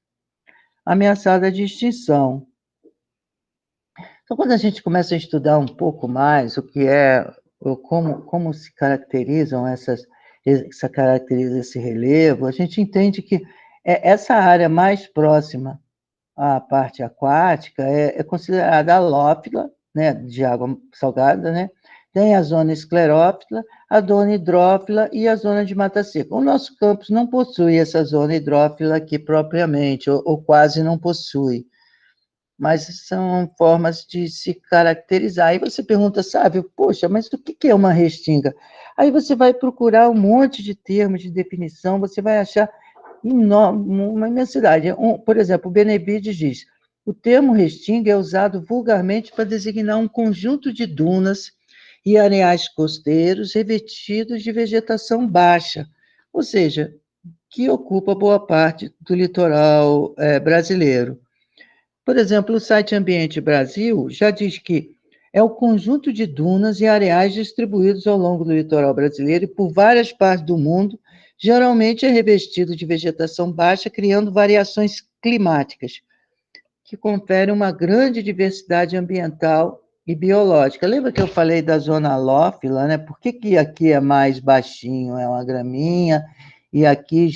ameaçada de extinção. Então, quando a gente começa a estudar um pouco mais o que como se caracterizam caracteriza esse relevo, a gente entende que essa área mais próxima à parte aquática é considerada halófila, né, de água salgada, né? Tem a zona esclerófila, a zona hidrófila e a zona de mata seca. O nosso campus não possui essa zona hidrófila aqui propriamente, ou quase não possui, mas são formas de se caracterizar. Aí você pergunta, sabe, poxa, mas o que é uma restinga? Aí você vai procurar um monte de termos de definição, você vai achar uma imensidade. Por exemplo, o Benevides diz, o termo restinga é usado vulgarmente para designar um conjunto de dunas e areais costeiros revestidos de vegetação baixa, ou seja, que ocupa boa parte do litoral brasileiro. Por exemplo, o site Ambiente Brasil já diz que é o conjunto de dunas e areais distribuídos ao longo do litoral brasileiro e por várias partes do mundo, geralmente é revestido de vegetação baixa, criando variações climáticas, que conferem uma grande diversidade ambiental e biológica. Lembra que eu falei da zona halófila, né? Por que aqui é mais baixinho, é uma graminha, e aqui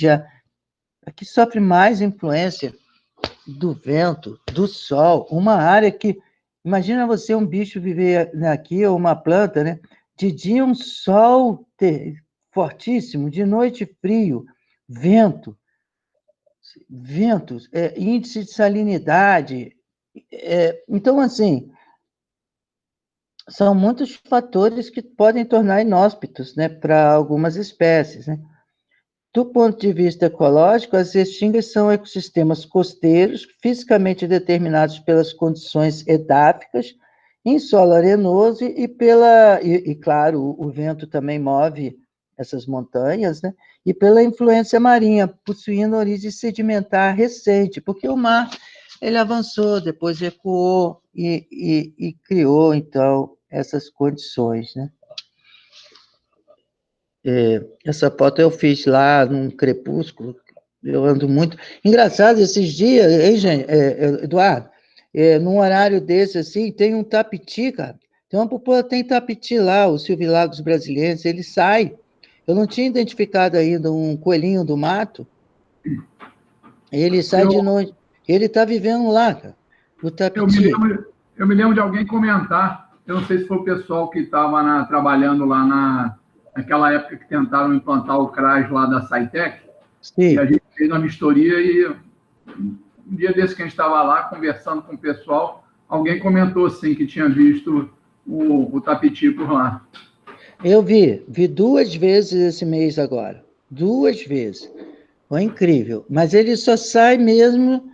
sofre mais influência do vento, do sol, uma área que... Imagina você, um bicho, viver aqui, ou uma planta, né? De dia um sol fortíssimo, de noite frio, vento, ventos, índice de salinidade. Então, assim, são muitos fatores que podem tornar inóspitos, né, para algumas espécies, né? Do ponto de vista ecológico, as restingas são ecossistemas costeiros, fisicamente determinados pelas condições edáficas, em solo arenoso claro, o vento também move essas montanhas, né? E pela influência marinha, possuindo origem sedimentar recente, porque o mar ele avançou, depois recuou e criou, então, essas condições, né? Essa foto eu fiz lá num crepúsculo, eu ando muito. Engraçado, esses dias, hein, gente, Eduardo? Num horário desse, assim, tem um tapiti, cara. Tem tapiti lá, o Silvilagos brasileiro, ele sai. Eu não tinha identificado ainda um coelhinho do mato, ele sai de
Eu,
noite. Ele está vivendo lá, cara, o
eu, me
tapiti.
lembro de alguém comentar, eu não sei se foi o pessoal que estava trabalhando lá naquela época que tentaram implantar o CRAS lá da SciTech, e a
Sim.
gente fez uma vistoria e um dia desse que a gente estava lá conversando com o pessoal, alguém comentou assim que tinha visto o tapiti por lá.
Eu vi 2 vezes esse mês agora. 2 vezes. Foi incrível. Mas ele só sai mesmo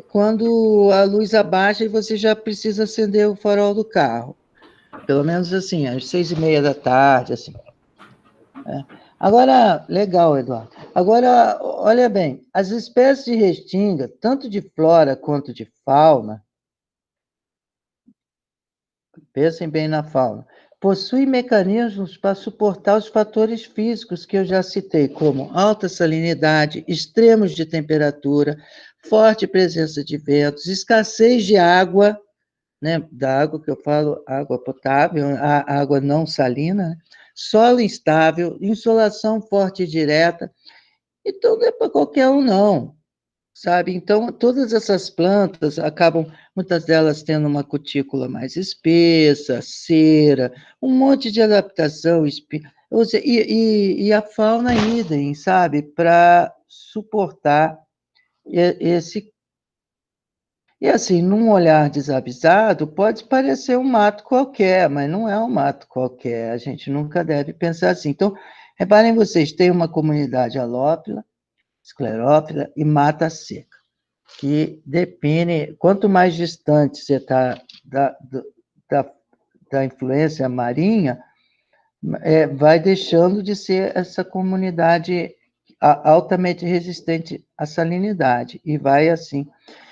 quando a luz abaixa e você já precisa acender o farol do carro. Pelo menos assim, às 6:30 da tarde, assim. Agora, legal, Eduardo. Agora, olha bem, as espécies de restinga, tanto de flora quanto de fauna, pensem bem na fauna, possuem mecanismos para suportar os fatores físicos que eu já citei, como alta salinidade, extremos de temperatura, forte presença de ventos, escassez de água, né, da água que eu falo, água potável, a água não salina, né, solo instável, insolação forte e direta. Então, não é para qualquer um, não, sabe? Então, todas essas plantas acabam, muitas delas tendo uma cutícula mais espessa, cera, um monte de adaptação, e a fauna idem, sabe? Para suportar esse. E assim, num olhar desavisado, pode parecer um mato qualquer, mas não é um mato qualquer, a gente nunca deve pensar assim. Então, reparem vocês, tem uma comunidade alófila, esclerófila e mata seca, que define, quanto mais distante você está da, da influência marinha, vai deixando de ser essa comunidade altamente resistente à salinidade, e vai assim.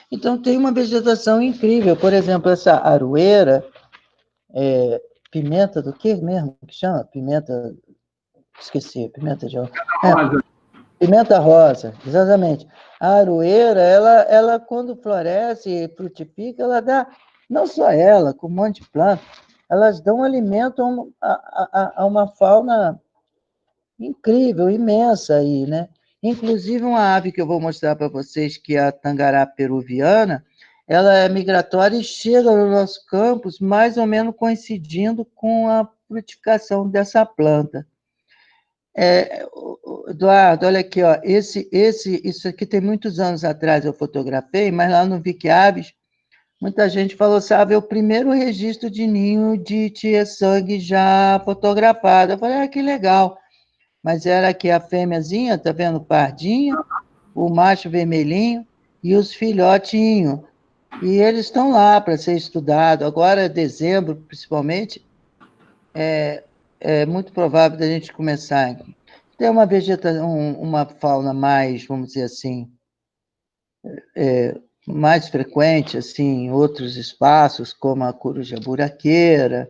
Então, tem uma vegetação incrível, por exemplo, essa aroeira, pimenta do que mesmo que chama? Pimenta, esqueci, pimenta de...
Rosa,
Pimenta rosa, exatamente. A aroeira, ela quando floresce e frutifica, ela dá, não só ela, com um monte de planta, elas dão alimento a uma fauna incrível, imensa aí, né? Inclusive uma ave que eu vou mostrar para vocês, que é a tangará peruviana, ela é migratória e chega nos nossos campos mais ou menos coincidindo com a frutificação dessa planta. Eduardo, olha aqui, ó, isso aqui tem muitos anos atrás eu fotografei, mas lá no Wikiaves, muita gente falou, sabe, é o primeiro registro de ninho de tia-sangue já fotografado. Eu falei, que legal. Mas era aqui a fêmeazinha, tá vendo, pardinha, o macho vermelhinho e os filhotinhos. E eles estão lá para ser estudado. Agora, dezembro, principalmente, é muito provável da gente começar aqui. Tem uma vegetação, uma fauna mais, vamos dizer assim, mais frequente, assim, em outros espaços, como a coruja buraqueira,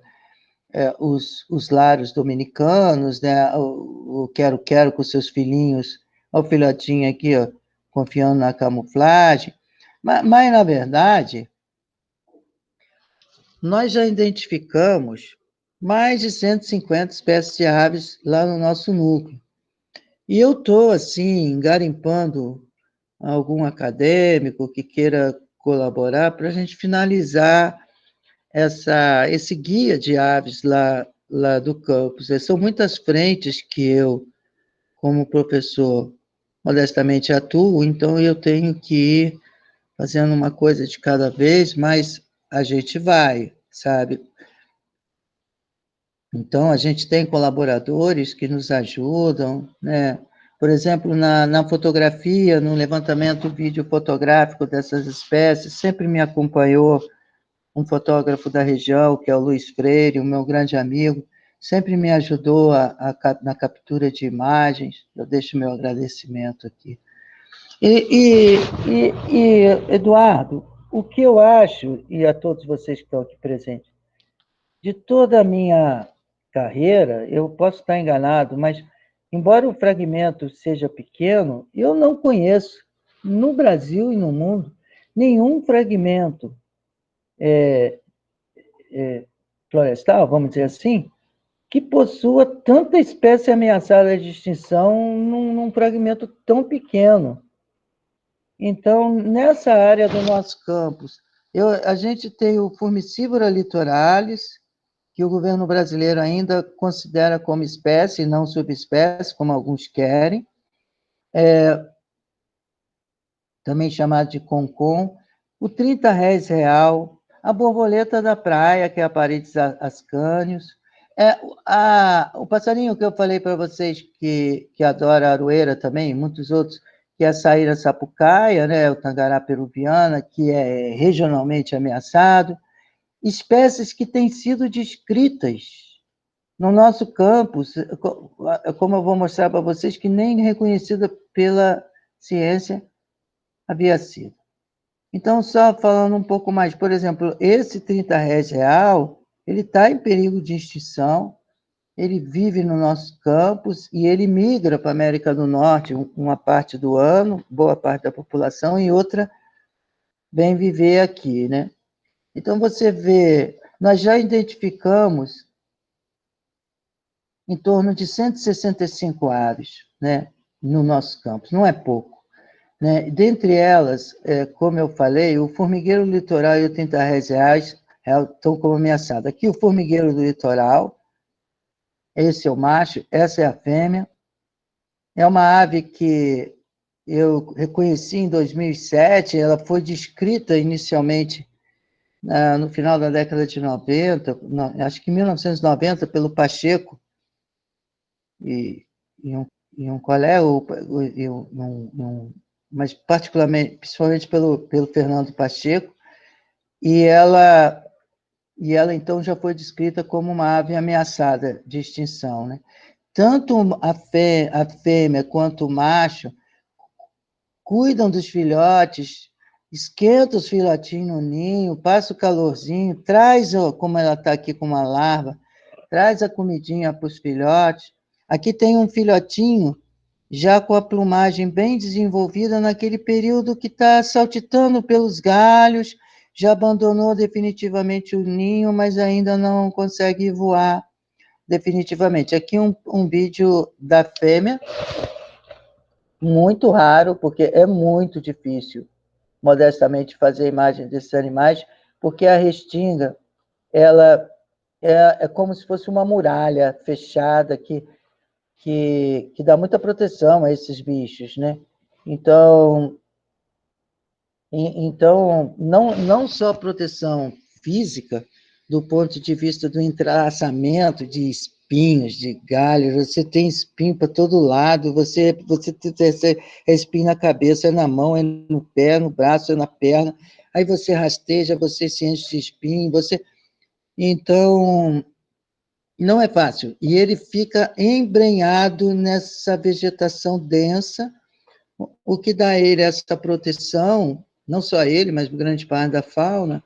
os laros dominicanos, né, o quero-quero com seus filhinhos, o filhotinho aqui, ó, confiando na camuflagem. Mas, na verdade, nós já identificamos mais de 150 espécies de aves lá no nosso núcleo. E eu estou, assim, garimpando algum acadêmico que queira colaborar para a gente finalizar esse guia de aves lá lá do campus. São muitas frentes que eu, como professor, modestamente atuo, então eu tenho que ir fazendo uma coisa de cada vez, mas a gente vai, sabe? Então, a gente tem colaboradores que nos ajudam, né? Por exemplo, na fotografia, no levantamento vídeo-fotográfico dessas espécies, sempre me acompanhou um fotógrafo da região, que é o Luiz Freire, o meu grande amigo, sempre me ajudou na captura de imagens. Eu deixo meu agradecimento aqui. Eduardo, o que eu acho, e a todos vocês que estão aqui presentes, de toda a minha carreira, eu posso estar enganado, mas, embora o fragmento seja pequeno, eu não conheço, no Brasil e no mundo, nenhum fragmento florestal, vamos dizer assim, que possua tanta espécie ameaçada de extinção num fragmento tão pequeno. Então, nessa área do nosso campus, a gente tem o Formicivora litoralis, que o governo brasileiro ainda considera como espécie, não subespécie, como alguns querem, também chamado de concon, o 30 réis real, a borboleta da praia, que é a Parides ascanius, o passarinho que eu falei para vocês que adora a aroeira também, e muitos outros, que é a saíra sapucaia, né, o tangará peruviana, que é regionalmente ameaçado, espécies que têm sido descritas no nosso campus, como eu vou mostrar para vocês, que nem reconhecida pela ciência havia sido. Então, só falando um pouco mais, por exemplo, esse 30 réis real, ele está em perigo de extinção, ele vive no nosso campus e ele migra para a América do Norte uma parte do ano, boa parte da população, e outra vem viver aqui, né? Então, você vê, nós já identificamos em torno de 165 aves, né, no nosso campus, não é pouco. Né? Dentre elas, como eu falei, o formigueiro litoral e o 30 reais estão como ameaçados. Aqui o formigueiro do litoral, esse é o macho, essa é a fêmea. É uma ave que eu reconheci em 2007, ela foi descrita inicialmente no final da década de 90, acho que em 1990, pelo Pacheco, e um colega, mas particularmente, principalmente pelo Fernando Pacheco, e ela então já foi descrita como uma ave ameaçada de extinção, né? Tanto a fêmea quanto o macho cuidam dos filhotes, esquenta os filhotinhos no ninho, passa o calorzinho, traz, como ela está aqui com uma larva, traz a comidinha para os filhotes. Aqui tem um filhotinho já com a plumagem bem desenvolvida naquele período que está saltitando pelos galhos, já abandonou definitivamente o ninho, mas ainda não consegue voar definitivamente. Aqui um vídeo da fêmea, muito raro, porque é muito difícil, modestamente, fazer imagem desses animais, porque a restinga, ela é como se fosse uma muralha fechada que dá muita proteção a esses bichos, né? Então não só proteção física, do ponto de vista do entrelaçamento de espinhos, de galhos, você tem espinho para todo lado, você é espinho na cabeça, é na mão, é no pé, no braço, é na perna, aí você rasteja, você se enche de espinho, Então, não é fácil. E ele fica embrenhado nessa vegetação densa, o que dá a ele essa proteção, não só ele, mas grande parte da fauna,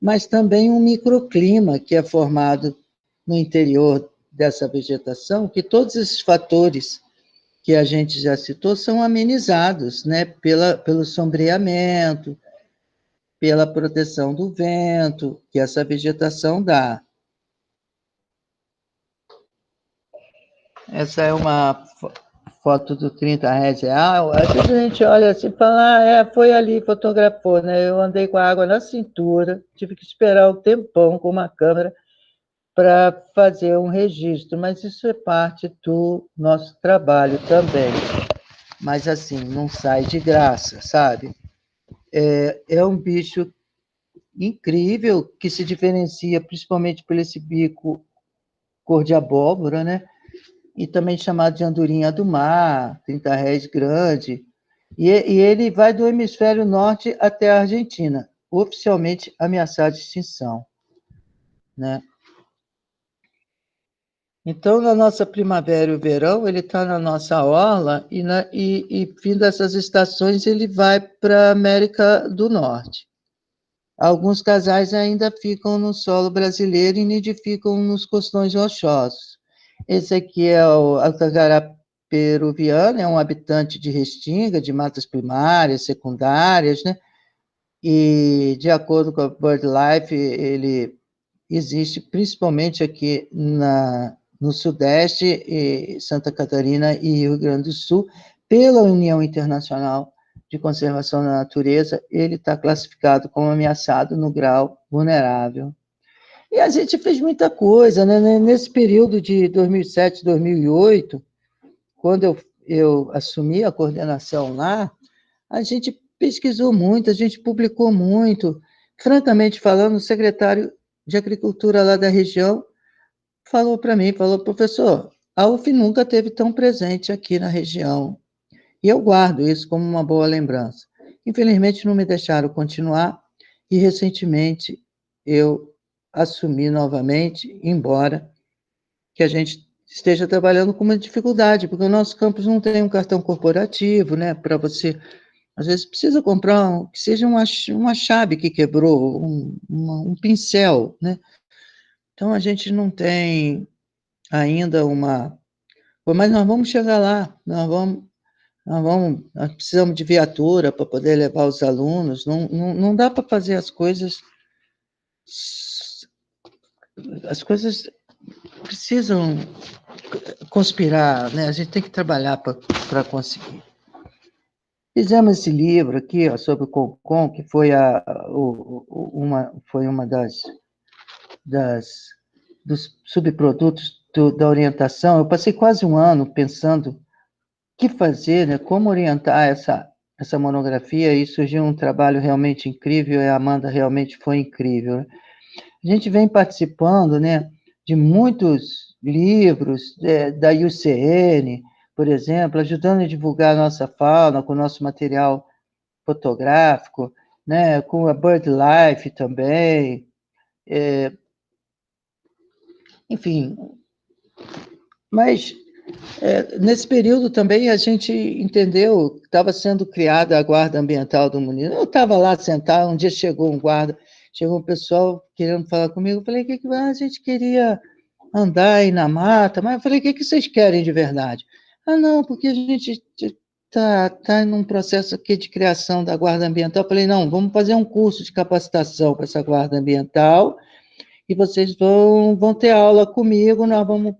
mas também um microclima que é formado no interior dessa vegetação, que todos esses fatores que a gente já citou são amenizados, né, pelo sombreamento, pela proteção do vento que essa vegetação dá. Essa é uma foto do 30 real. Às vezes a gente olha assim e fala, foi ali, fotografou, né? Eu andei com a água na cintura, tive que esperar um tempão com uma câmera para fazer um registro, mas isso é parte do nosso trabalho também. Mas, assim, não sai de graça, sabe? É um bicho incrível, que se diferencia principalmente por esse bico cor de abóbora, né? E também chamado de andorinha do mar, 30 réis grande. E ele vai do hemisfério norte até a Argentina, oficialmente ameaçado de extinção, né? Então, na nossa primavera e o verão, ele está na nossa orla, e fim dessas estações, ele vai para a América do Norte. Alguns casais ainda ficam no solo brasileiro e nidificam nos costões rochosos. Esse aqui é o Altagará peruviano, é um habitante de restinga, de matas primárias, secundárias, né? E, de acordo com a BirdLife, ele existe principalmente aqui no Sudeste, Santa Catarina e Rio Grande do Sul, pela União Internacional de Conservação da Natureza, ele está classificado como ameaçado no grau vulnerável. E a gente fez muita coisa, né? Nesse período de 2007, 2008, quando eu assumi a coordenação lá, a gente pesquisou muito, a gente publicou muito. Francamente falando, o secretário de Agricultura lá da região falou para mim, falou, professor, a UF nunca esteve tão presente aqui na região. E eu guardo isso como uma boa lembrança. Infelizmente, não me deixaram continuar, e recentemente eu assumi novamente, embora que a gente esteja trabalhando com uma dificuldade, porque o nosso campus não tem um cartão corporativo, né, para você, às vezes precisa comprar, que seja uma chave que quebrou, um pincel, né, então a gente não tem ainda mas nós vamos chegar lá, nós precisamos de viatura para poder levar os alunos, não dá para fazer as coisas precisam conspirar, né? A gente tem que trabalhar para conseguir. Fizemos esse livro aqui, ó, sobre o Concon, que foi uma dos subprodutos da orientação. Eu passei quase um ano pensando o que fazer, né? Como orientar essa monografia, e surgiu um trabalho realmente incrível, e a Amanda realmente foi incrível, né? A gente vem participando, né, de muitos livros da IUCN, por exemplo, ajudando a divulgar a nossa fauna com o nosso material fotográfico, né, com a BirdLife também, enfim. Mas, nesse período também, a gente entendeu que estava sendo criada a Guarda Ambiental do município. Eu estava lá sentado, um dia chegou um pessoal querendo falar comigo, eu falei, a gente queria andar aí na mata, mas eu falei, o que vocês querem de verdade? Ah, não, porque a gente está num processo aqui de criação da Guarda Ambiental. Eu falei, não, vamos fazer um curso de capacitação para essa Guarda Ambiental, e vocês vão ter aula comigo, nós vamos...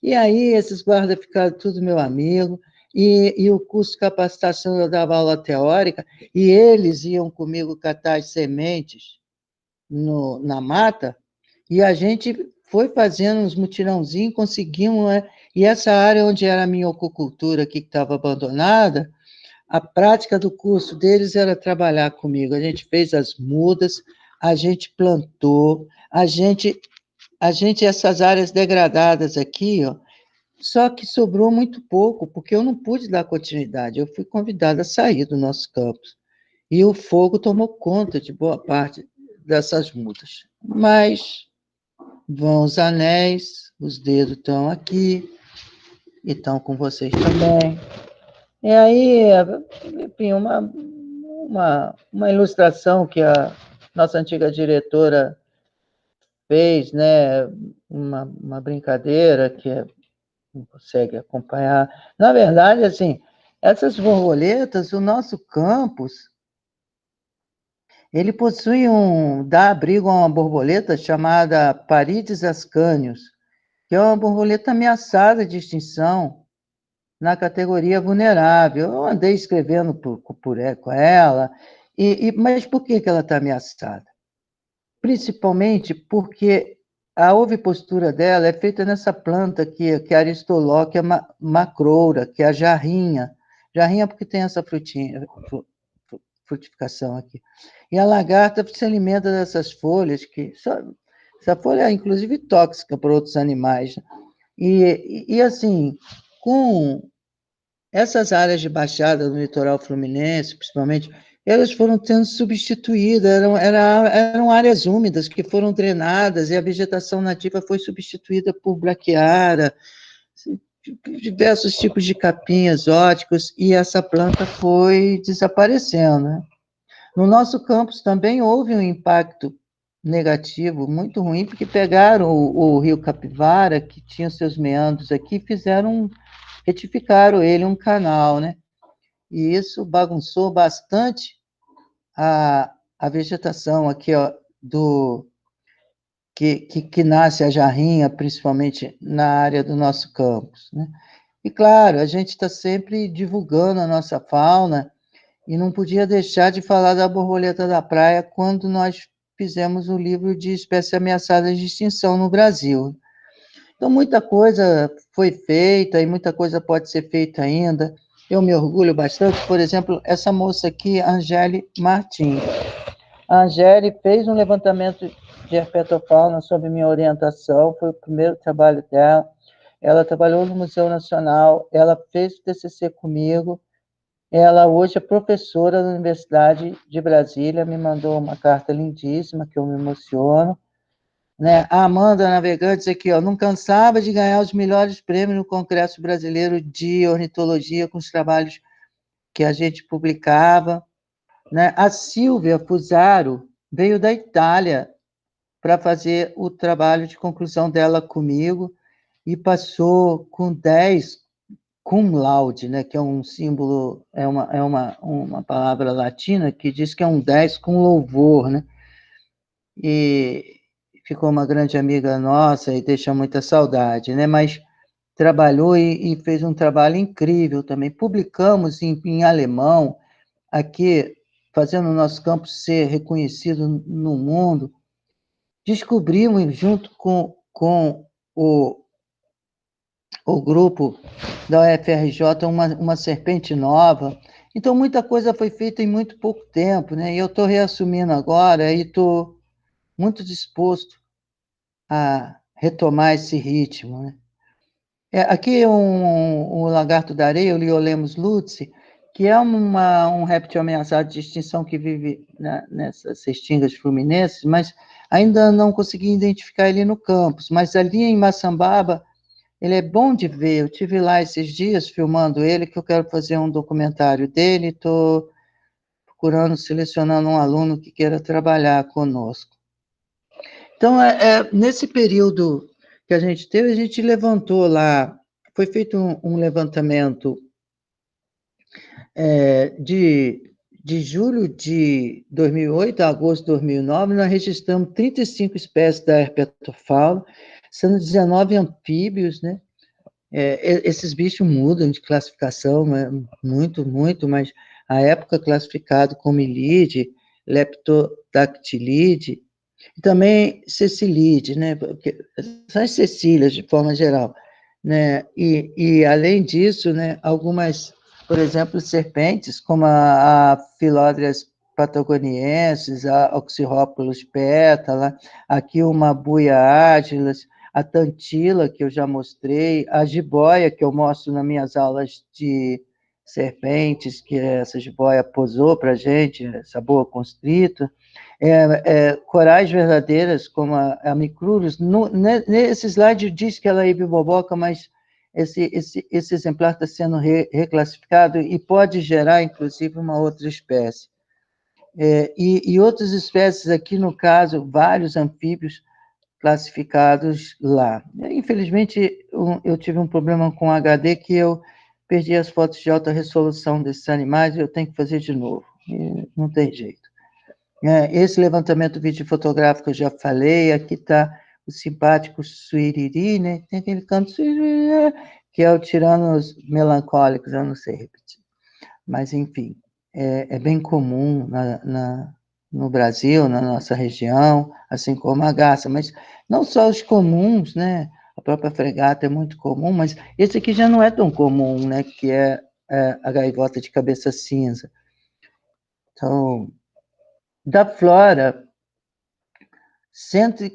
E aí, esses guardas ficaram tudo meu amigo, e o curso de capacitação eu dava aula teórica, e eles iam comigo catar as sementes na mata, e a gente foi fazendo uns mutirãozinhos, conseguimos, né? E essa área onde era a minha ococultura aqui, que estava abandonada, a prática do curso deles era trabalhar comigo. A gente fez as mudas, a gente plantou, essas áreas degradadas aqui, ó, só que sobrou muito pouco, porque eu não pude dar continuidade. Eu fui convidada a sair do nosso campus. E o fogo tomou conta de boa parte dessas mudas. Mas vão os anéis, os dedos estão aqui, e estão com vocês também. E aí, enfim, uma ilustração que a nossa antiga diretora fez, né? Uma brincadeira que não consegue acompanhar. Na verdade, assim, essas borboletas, o nosso campus, ele possui dá abrigo a uma borboleta chamada Parides ascanius, que é uma borboleta ameaçada de extinção na categoria vulnerável. Eu andei escrevendo com ela, mas por que ela está ameaçada? Principalmente porque a ovipostura dela é feita nessa planta aqui, que é a Aristolochia macroura, que é a jarrinha. Jarrinha porque tem essa frutificação aqui. E a lagarta se alimenta dessas folhas, essa folha é inclusive tóxica para outros animais. Né? E assim, com essas áreas de baixada no litoral fluminense, principalmente, elas foram sendo substituídas, eram áreas úmidas que foram drenadas e a vegetação nativa foi substituída por braquiária, diversos tipos de capim exóticos, e essa planta foi desaparecendo. Né? No nosso campus também houve um impacto negativo, muito ruim, porque pegaram o rio Capivara, que tinha seus meandros aqui, retificaram ele um canal, né? E isso bagunçou bastante a vegetação aqui, ó, que nasce a jarrinha, principalmente na área do nosso campus, né? E, claro, a gente está sempre divulgando a nossa fauna e não podia deixar de falar da borboleta da praia quando nós fizemos o livro de espécies ameaçadas de extinção no Brasil. Então, muita coisa foi feita e muita coisa pode ser feita ainda. Eu me orgulho bastante, por exemplo, essa moça aqui, Angele Martins. A Angele fez um levantamento de herpetofauna sob minha orientação, foi o primeiro trabalho dela. Ela trabalhou no Museu Nacional, ela fez o TCC comigo, ela hoje é professora da Universidade de Brasília, me mandou uma carta lindíssima, que eu me emociono. Né? A Amanda Navegantes aqui, ó, não cansava de ganhar os melhores prêmios no Congresso Brasileiro de Ornitologia com os trabalhos que a gente publicava. Né? A Silvia Fusaro veio da Itália para fazer o trabalho de conclusão dela comigo e passou com 10 cum laude, né? Que é um símbolo, é uma palavra latina que diz que é um 10 com louvor, né? E ficou uma grande amiga nossa e deixa muita saudade, né? Mas trabalhou e fez um trabalho incrível também. Publicamos em alemão, aqui, fazendo o nosso campo ser reconhecido no mundo. Descobrimos, junto com o grupo da UFRJ, uma serpente nova. Então, muita coisa foi feita em muito pouco tempo, né? E eu estou reassumindo agora e estou muito disposto a retomar esse ritmo. Né? Aqui um lagarto da areia, o Liolemos lutzi, que é um réptil ameaçado de extinção que vive nessas restingas fluminenses, mas ainda não consegui identificar ele no campus. Mas ali em Maçambaba, ele é bom de ver. Eu tive lá esses dias filmando ele, que eu quero fazer um documentário dele, estou procurando, selecionando um aluno que queira trabalhar conosco. Então, nesse período que a gente teve, a gente levantou lá, foi feito um levantamento de julho de 2008 a agosto de 2009, nós registramos 35 espécies da herpetofauna, sendo 19 anfíbios, né? Esses bichos mudam de classificação, né? Muito, mas a época classificado como ilide, leptodactilide, e também cecilide, né? Porque são as cecílias, de forma geral. Né? E além disso, né, algumas, por exemplo, serpentes, como a Philodrias patagoniensis, a Oxyrhopilus pétala, aqui uma Buia agilis, a Tantila, que eu já mostrei, a jiboia, que eu mostro nas minhas aulas de serpentes, que essa jiboia posou para a gente, essa boa constrita, corais verdadeiras, como a Micrurus. Nesse slide diz que ela é ibiboboca, mas esse exemplar está sendo reclassificado e pode gerar, inclusive, uma outra espécie. E outras espécies aqui, no caso, vários anfíbios classificados lá. Infelizmente, eu tive um problema com HD que eu perdi as fotos de alta resolução desses animais e eu tenho que fazer de novo. Não tem jeito. Esse levantamento vídeo fotográfico eu já falei, aqui está o simpático suiriri, né? Tem aquele canto suiriri, que é o tiranos melancólicos, eu não sei repetir. Mas, enfim, é bem comum no Brasil, na nossa região, assim como a garça, mas não só os comuns, né? A própria fregata é muito comum, mas esse aqui já não é tão comum, né? Que é a gaivota de cabeça cinza. Então, da flora,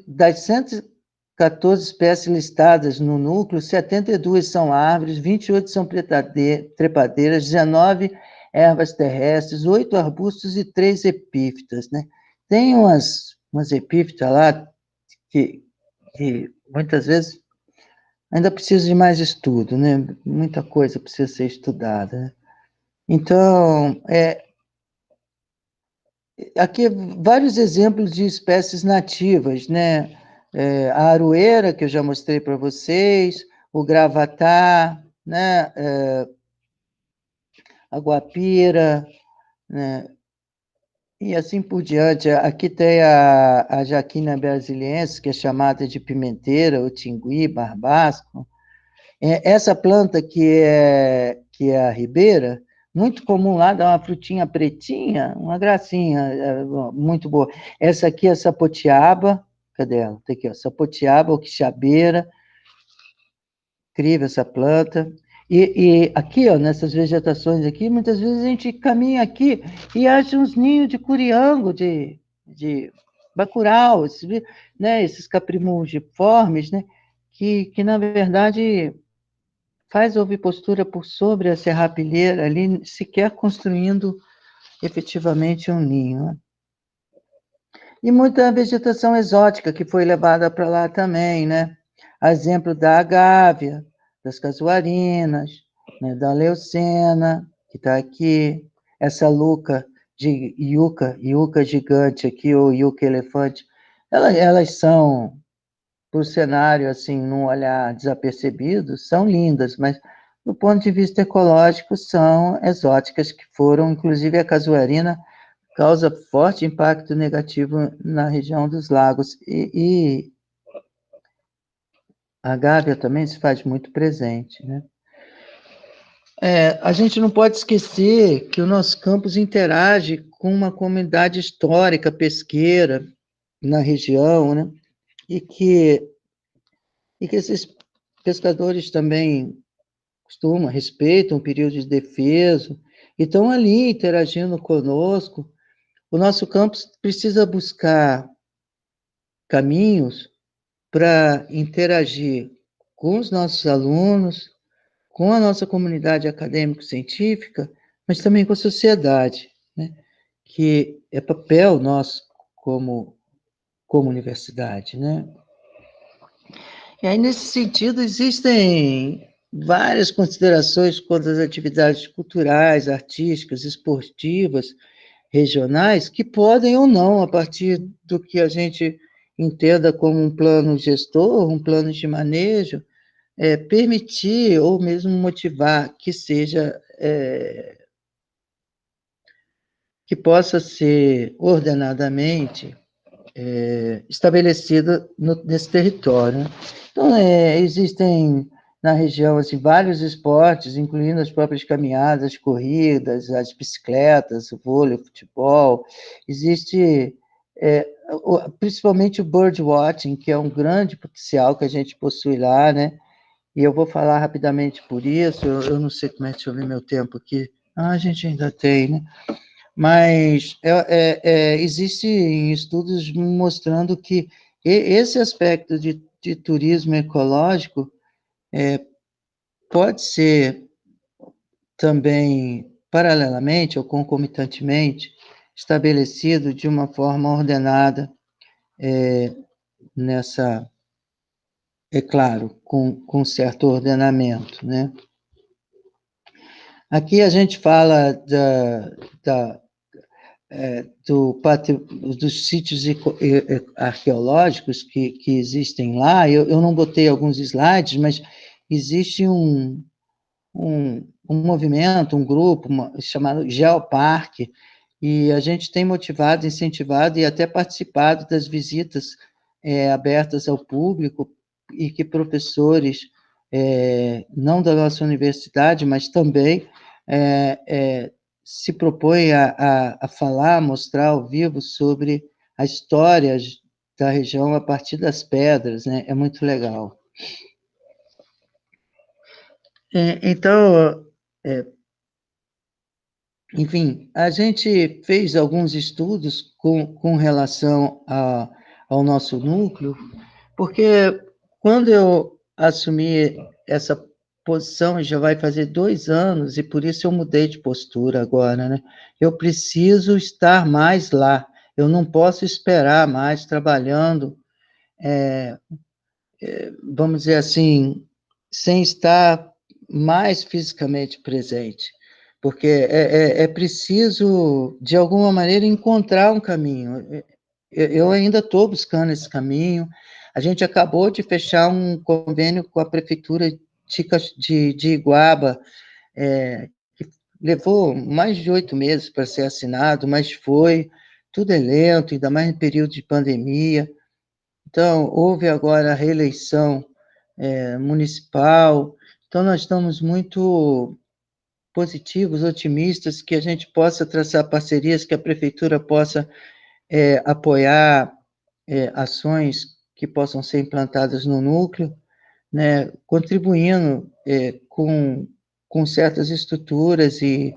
das 114 espécies listadas no núcleo, 72 são árvores, 28 são trepadeiras, 19 ervas terrestres, 8 arbustos e 3 epífitas, né? Tem umas epífitas lá que muitas vezes ainda precisa de mais estudo, né? Muita coisa precisa ser estudada, né? Então, aqui vários exemplos de espécies nativas, né? A aroeira, que eu já mostrei para vocês, o gravatá, né? A guapira, né? E assim por diante. Aqui tem a Jaquina brasiliensis, que é chamada de pimenteira, o tingui, barbasco. Essa planta que é a ribeira, muito comum lá, dá uma frutinha pretinha, uma gracinha, muito boa. Essa aqui é a sapotiaba, cadê ela? Tem aqui, ó, sapotiaba ou quixabeira, incrível essa planta. E aqui, ó, nessas vegetações aqui, muitas vezes a gente caminha aqui e acha uns ninhos de curiango, de bacurau, né, esses caprimungiformes, né, que na verdade faz ovipostura por sobre a serrapilheira ali, sequer construindo efetivamente um ninho, né? E muita vegetação exótica que foi levada para lá também, né? A exemplo da agávea, das casuarinas, né? Da leucena, que está aqui, essa luca de yuca gigante aqui, ou yuca elefante, elas são, para o cenário, assim, num olhar desapercebido, são lindas, mas do ponto de vista ecológico são exóticas, que foram, inclusive a casuarina causa forte impacto negativo na região dos lagos, e a gávea também se faz muito presente, né? A gente não pode esquecer que o nosso campus interage com uma comunidade histórica pesqueira na região, né? E que esses pescadores também respeitam o período de defesa, e estão ali interagindo conosco. O nosso campus precisa buscar caminhos para interagir com os nossos alunos, com a nossa comunidade acadêmico-científica, mas também com a sociedade, né? Que é papel nosso como universidade, né? E aí, nesse sentido, existem várias considerações quanto às atividades culturais, artísticas, esportivas, regionais, que podem ou não, a partir do que a gente entenda como um plano gestor, um plano de manejo, permitir ou mesmo motivar que seja, que possa ser ordenadamente estabelecida nesse território, né? Então, existem na região assim, vários esportes, incluindo as próprias caminhadas, corridas, as bicicletas, o vôlei, o futebol. Existe principalmente o bird watching, que é um grande potencial que a gente possui lá, né? E eu vou falar rapidamente por isso, eu não sei como é, deixa eu ver meu tempo aqui. A gente ainda tem, né? Mas existem estudos mostrando que esse aspecto de turismo ecológico pode ser também, paralelamente ou concomitantemente, estabelecido de uma forma ordenada nessa, é claro, com certo ordenamento, né? Aqui a gente fala dos sítios arqueológicos que existem lá. Eu não botei alguns slides, mas existe um movimento, um grupo chamado Geoparque, e a gente tem motivado, incentivado e até participado das visitas abertas ao público, e que professores, não da nossa universidade, mas também se propõe a falar, a mostrar ao vivo sobre a história da região a partir das pedras, né? É muito legal. Então, enfim, a gente fez alguns estudos com relação ao nosso núcleo, porque quando eu assumi essa posição, já vai fazer 2 anos, e por isso eu mudei de postura agora, né? Eu preciso estar mais lá, eu não posso esperar mais trabalhando, vamos dizer assim, sem estar mais fisicamente presente, porque é preciso, de alguma maneira, encontrar um caminho. Eu ainda estou buscando esse caminho. A gente acabou de fechar um convênio com a Prefeitura de Iguaba, que levou mais de 8 meses para ser assinado, mas foi, tudo é lento, ainda mais em período de pandemia. Então, houve agora a reeleição municipal, então nós estamos muito positivos, otimistas, que a gente possa traçar parcerias, que a prefeitura possa apoiar ações que possam ser implantadas no núcleo, né, contribuindo com certas estruturas e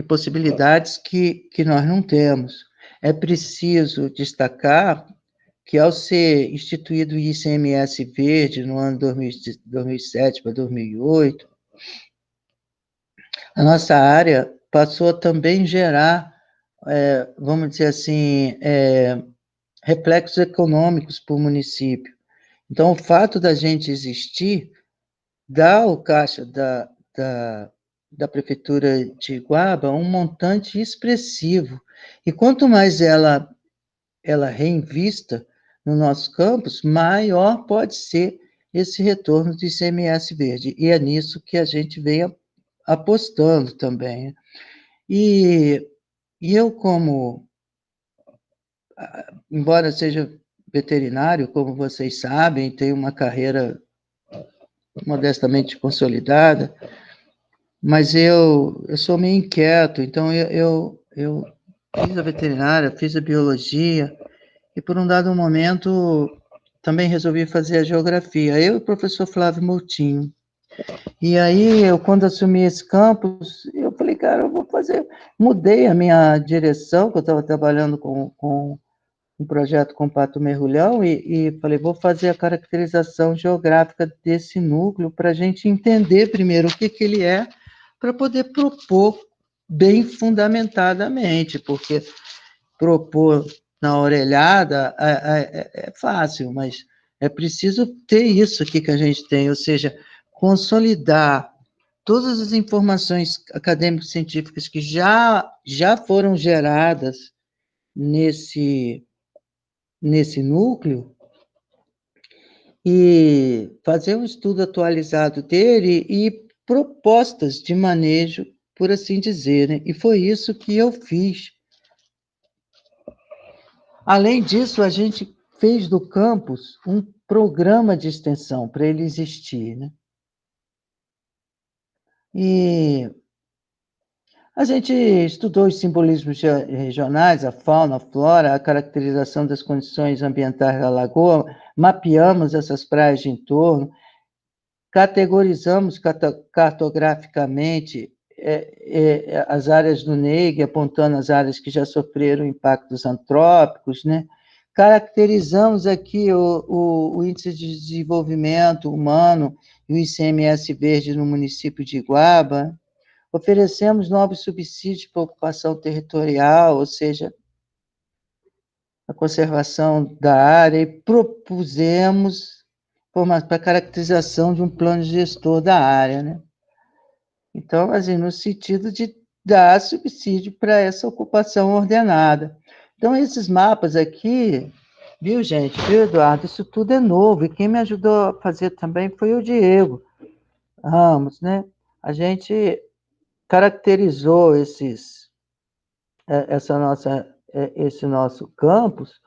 possibilidades que nós não temos. É preciso destacar que, ao ser instituído o ICMS verde no ano 2007 para 2008, a nossa área passou a também gerar, vamos dizer assim, reflexos econômicos para o município. Então, o fato da gente existir dá ao caixa da Prefeitura de Iguaba um montante expressivo. E quanto mais ela reinvista no nosso campus, maior pode ser esse retorno do ICMS verde. E é nisso que a gente vem apostando também. E eu, embora seja veterinário, como vocês sabem, tenho uma carreira modestamente consolidada, mas eu sou meio inquieto, então eu fiz a veterinária, fiz a biologia, e por um dado momento também resolvi fazer a geografia, eu e o professor Flávio Moutinho. E aí, quando assumi esse campus, eu falei, cara, eu vou fazer... Mudei a minha direção, que eu estava trabalhando com um projeto com Pato Mergulhão, e falei, vou fazer a caracterização geográfica desse núcleo para a gente entender primeiro o que ele é, para poder propor bem fundamentadamente, porque propor na orelhada é fácil, mas é preciso ter isso aqui que a gente tem, ou seja, consolidar todas as informações acadêmicas científicas que já foram geradas nesse núcleo e fazer um estudo atualizado dele e propostas de manejo, por assim dizer, né? E foi isso que eu fiz. Além disso, a gente fez do campus um programa de extensão para ele existir, né? E a gente estudou os simbolismos regionais, a fauna, a flora, a caracterização das condições ambientais da lagoa, mapeamos essas praias de entorno, categorizamos cartograficamente as áreas do NEG, apontando as áreas que já sofreram impactos antrópicos, né? Caracterizamos aqui o Índice de Desenvolvimento Humano e o ICMS verde no município de Iguaba. Oferecemos novos subsídios para ocupação territorial, ou seja, a conservação da área, e propusemos para a caracterização de um plano gestor da área, né? Então, assim, no sentido de dar subsídio para essa ocupação ordenada. Então, esses mapas aqui, viu, gente? Viu, Eduardo? Isso tudo é novo, e quem me ajudou a fazer também foi o Diego Ramos, né? A gente caracterizou esse nosso campus,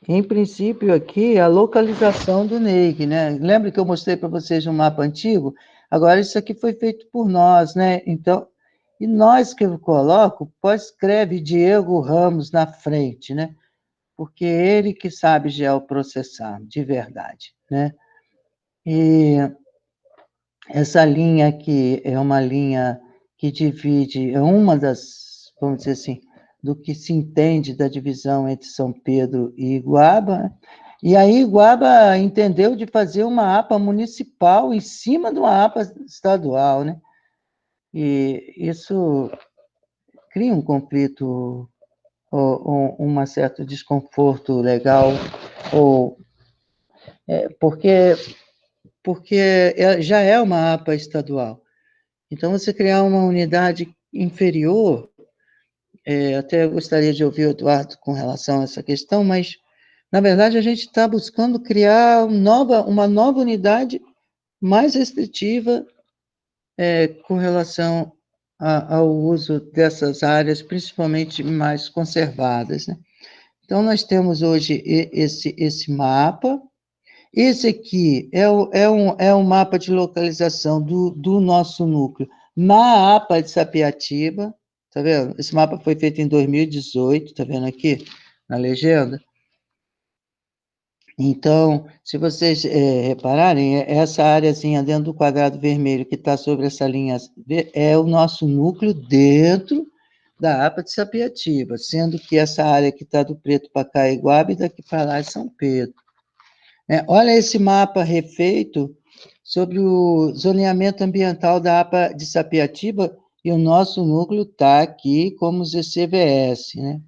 em princípio aqui, a localização do NEIG, né? Lembra que eu mostrei para vocês um mapa antigo? Agora, isso aqui foi feito por nós, né? Então, E nós que eu coloco, escreve Diego Ramos na frente, né? Porque é ele que sabe geoprocessar, de verdade, né? E essa linha aqui é uma linha que divide, é uma das, vamos dizer assim, do que se entende da divisão entre São Pedro e Iguaba, né? E aí Iguaba entendeu de fazer uma APA municipal em cima de uma APA estadual, né? E isso cria um conflito, ou um certo desconforto legal, ou porque já é uma APA estadual. Então, você criar uma unidade inferior, até gostaria de ouvir o Eduardo com relação a essa questão, mas, na verdade, a gente está buscando criar uma nova unidade mais restritiva com relação ao uso dessas áreas, principalmente mais conservadas, né? Então, nós temos hoje esse mapa. Esse aqui é um mapa de localização do nosso núcleo na APA de Sapetiba, tá vendo? Esse mapa foi feito em 2018, tá vendo aqui na legenda? Então, se vocês repararem, essa áreazinha dentro do quadrado vermelho que está sobre essa linha é o nosso núcleo dentro da APA de Sapetiba, sendo que essa área que está do preto para cá é Iguaba e daqui para lá é São Pedro. Olha esse mapa refeito sobre o zoneamento ambiental da APA de Sapetiba, e o nosso núcleo está aqui como ZCVS, né?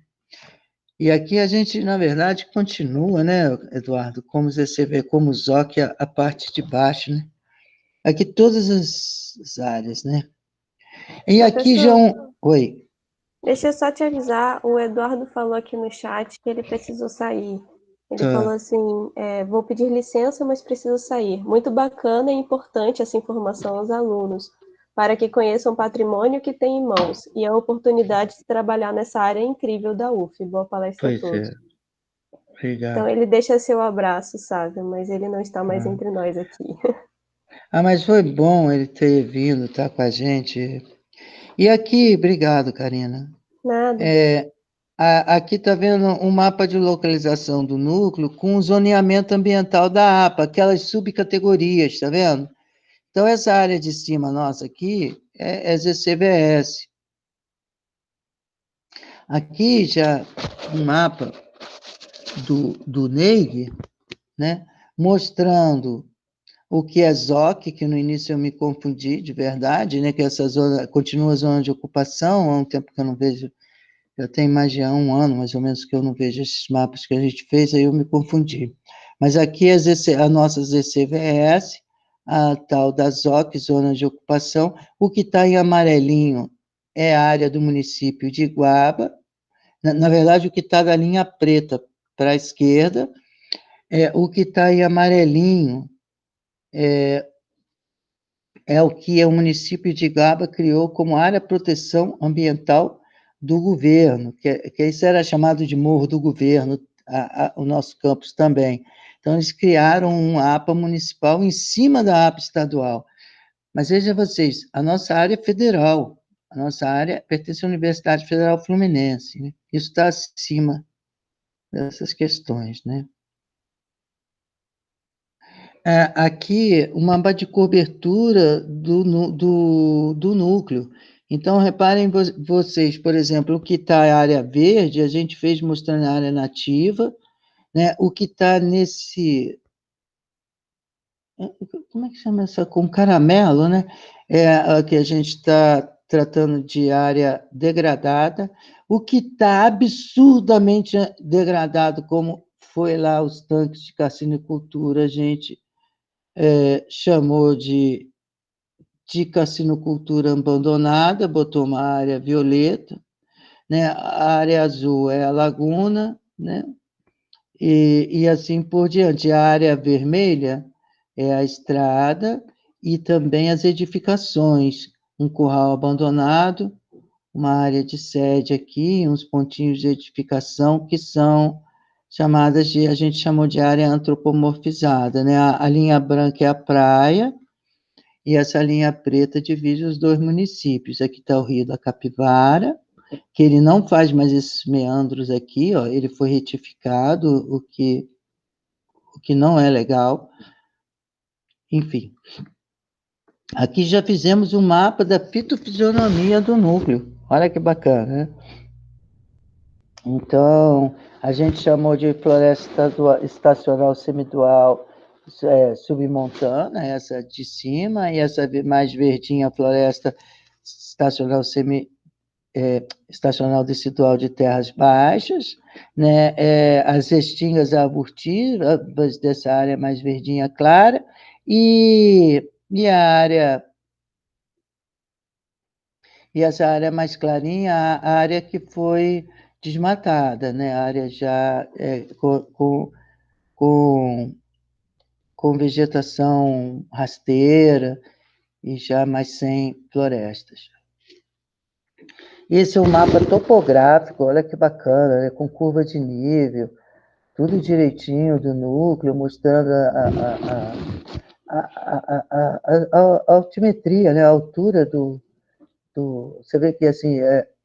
E aqui a gente, na verdade, continua, né, Eduardo, como ZCV, como ZOC, a parte de baixo, né? Aqui todas as áreas, né? E aqui já
Professor,
Oi.
deixa eu só te avisar, o Eduardo falou aqui no chat que ele precisou sair. Ele falou
Tá.
assim, vou pedir licença, mas preciso sair. Muito bacana e importante essa informação aos alunos, para que conheçam o patrimônio que tem em mãos e a oportunidade de trabalhar nessa área incrível da UF. Boa palestra a
Pois
todos.
é. Obrigado.
Então ele deixa seu abraço, sabe? Mas ele não está mais
Ah.
entre nós aqui.
Mas foi bom ele ter vindo, estar com a gente. E aqui, obrigado, Karina.
Nada.
Aqui está vendo um mapa de localização do núcleo com o zoneamento ambiental da APA, aquelas subcategorias, está vendo? Então, essa área de cima nossa aqui é ZCVS. Aqui já um mapa do NEIG, né, mostrando o que é ZOC, que no início eu me confundi de verdade, né, que essa zona continua zona de ocupação, há um tempo que eu não vejo. Eu tenho mais de um ano, mais ou menos, que eu não vejo esses mapas que a gente fez, aí eu me confundi. Mas aqui a nossa ZCVS, a tal da ZOC, Zona de Ocupação, o que está em amarelinho é a área do município de Iguaba, na verdade, o que está da linha preta para a esquerda, o que está em amarelinho é o que o município de Iguaba criou como área de proteção ambiental do governo, que isso era chamado de Morro do Governo, o nosso campus também. Então, eles criaram um APA municipal em cima da APA estadual. Mas veja vocês, a nossa área é federal, a nossa área pertence à Universidade Federal Fluminense, né? Isso está acima dessas questões, né? Aqui, uma aba de cobertura do núcleo. Então, reparem vocês, por exemplo, o que está a área verde, a gente fez mostrando a área nativa, né? O que está nesse... Como é que chama essa? Com caramelo, né? É a que a gente está tratando de área degradada. O que está absurdamente degradado, como foi lá os tanques de carcinicultura, a gente chamou de carcinocultura abandonada, botou uma área violeta, né? A área azul é a laguna, né? E assim por diante. A área vermelha é a estrada e também as edificações, um curral abandonado, uma área de sede aqui, uns pontinhos de edificação que são chamadas a gente chamou de área antropomorfizada, né? A linha branca é a praia, e essa linha preta divide os dois municípios. Aqui está o Rio da Capivara, que ele não faz mais esses meandros aqui, ó, ele foi retificado, o que não é legal. Enfim, aqui já fizemos um mapa da fitofisionomia do núcleo. Olha que bacana, né? Então, a gente chamou de floresta estacional semidual submontana, essa de cima, e essa mais verdinha, floresta estacional estacional decidual de terras baixas, né? As restingas arbutivas dessa área mais verdinha clara, e essa área mais clarinha, a área que foi desmatada, né? A área já com vegetação rasteira e já mais sem florestas. Esse é um mapa topográfico, olha que bacana, né? Com curva de nível, tudo direitinho do núcleo, mostrando a altimetria, né? A altura do... Você vê que assim,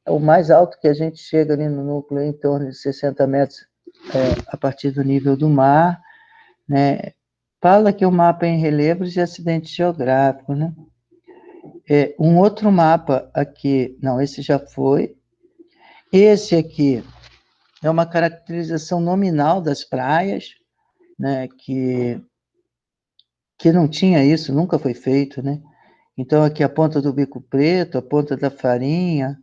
o mais alto que a gente chega ali no núcleo é em torno de 60 metros a partir do nível do mar, né? Fala que o mapa é em relevos de acidente geográfico, né? Um outro mapa aqui, não, esse já foi. Esse aqui é uma caracterização nominal das praias, né? Que não tinha isso, nunca foi feito, né? Então, aqui a ponta do Bico Preto, a ponta da Farinha,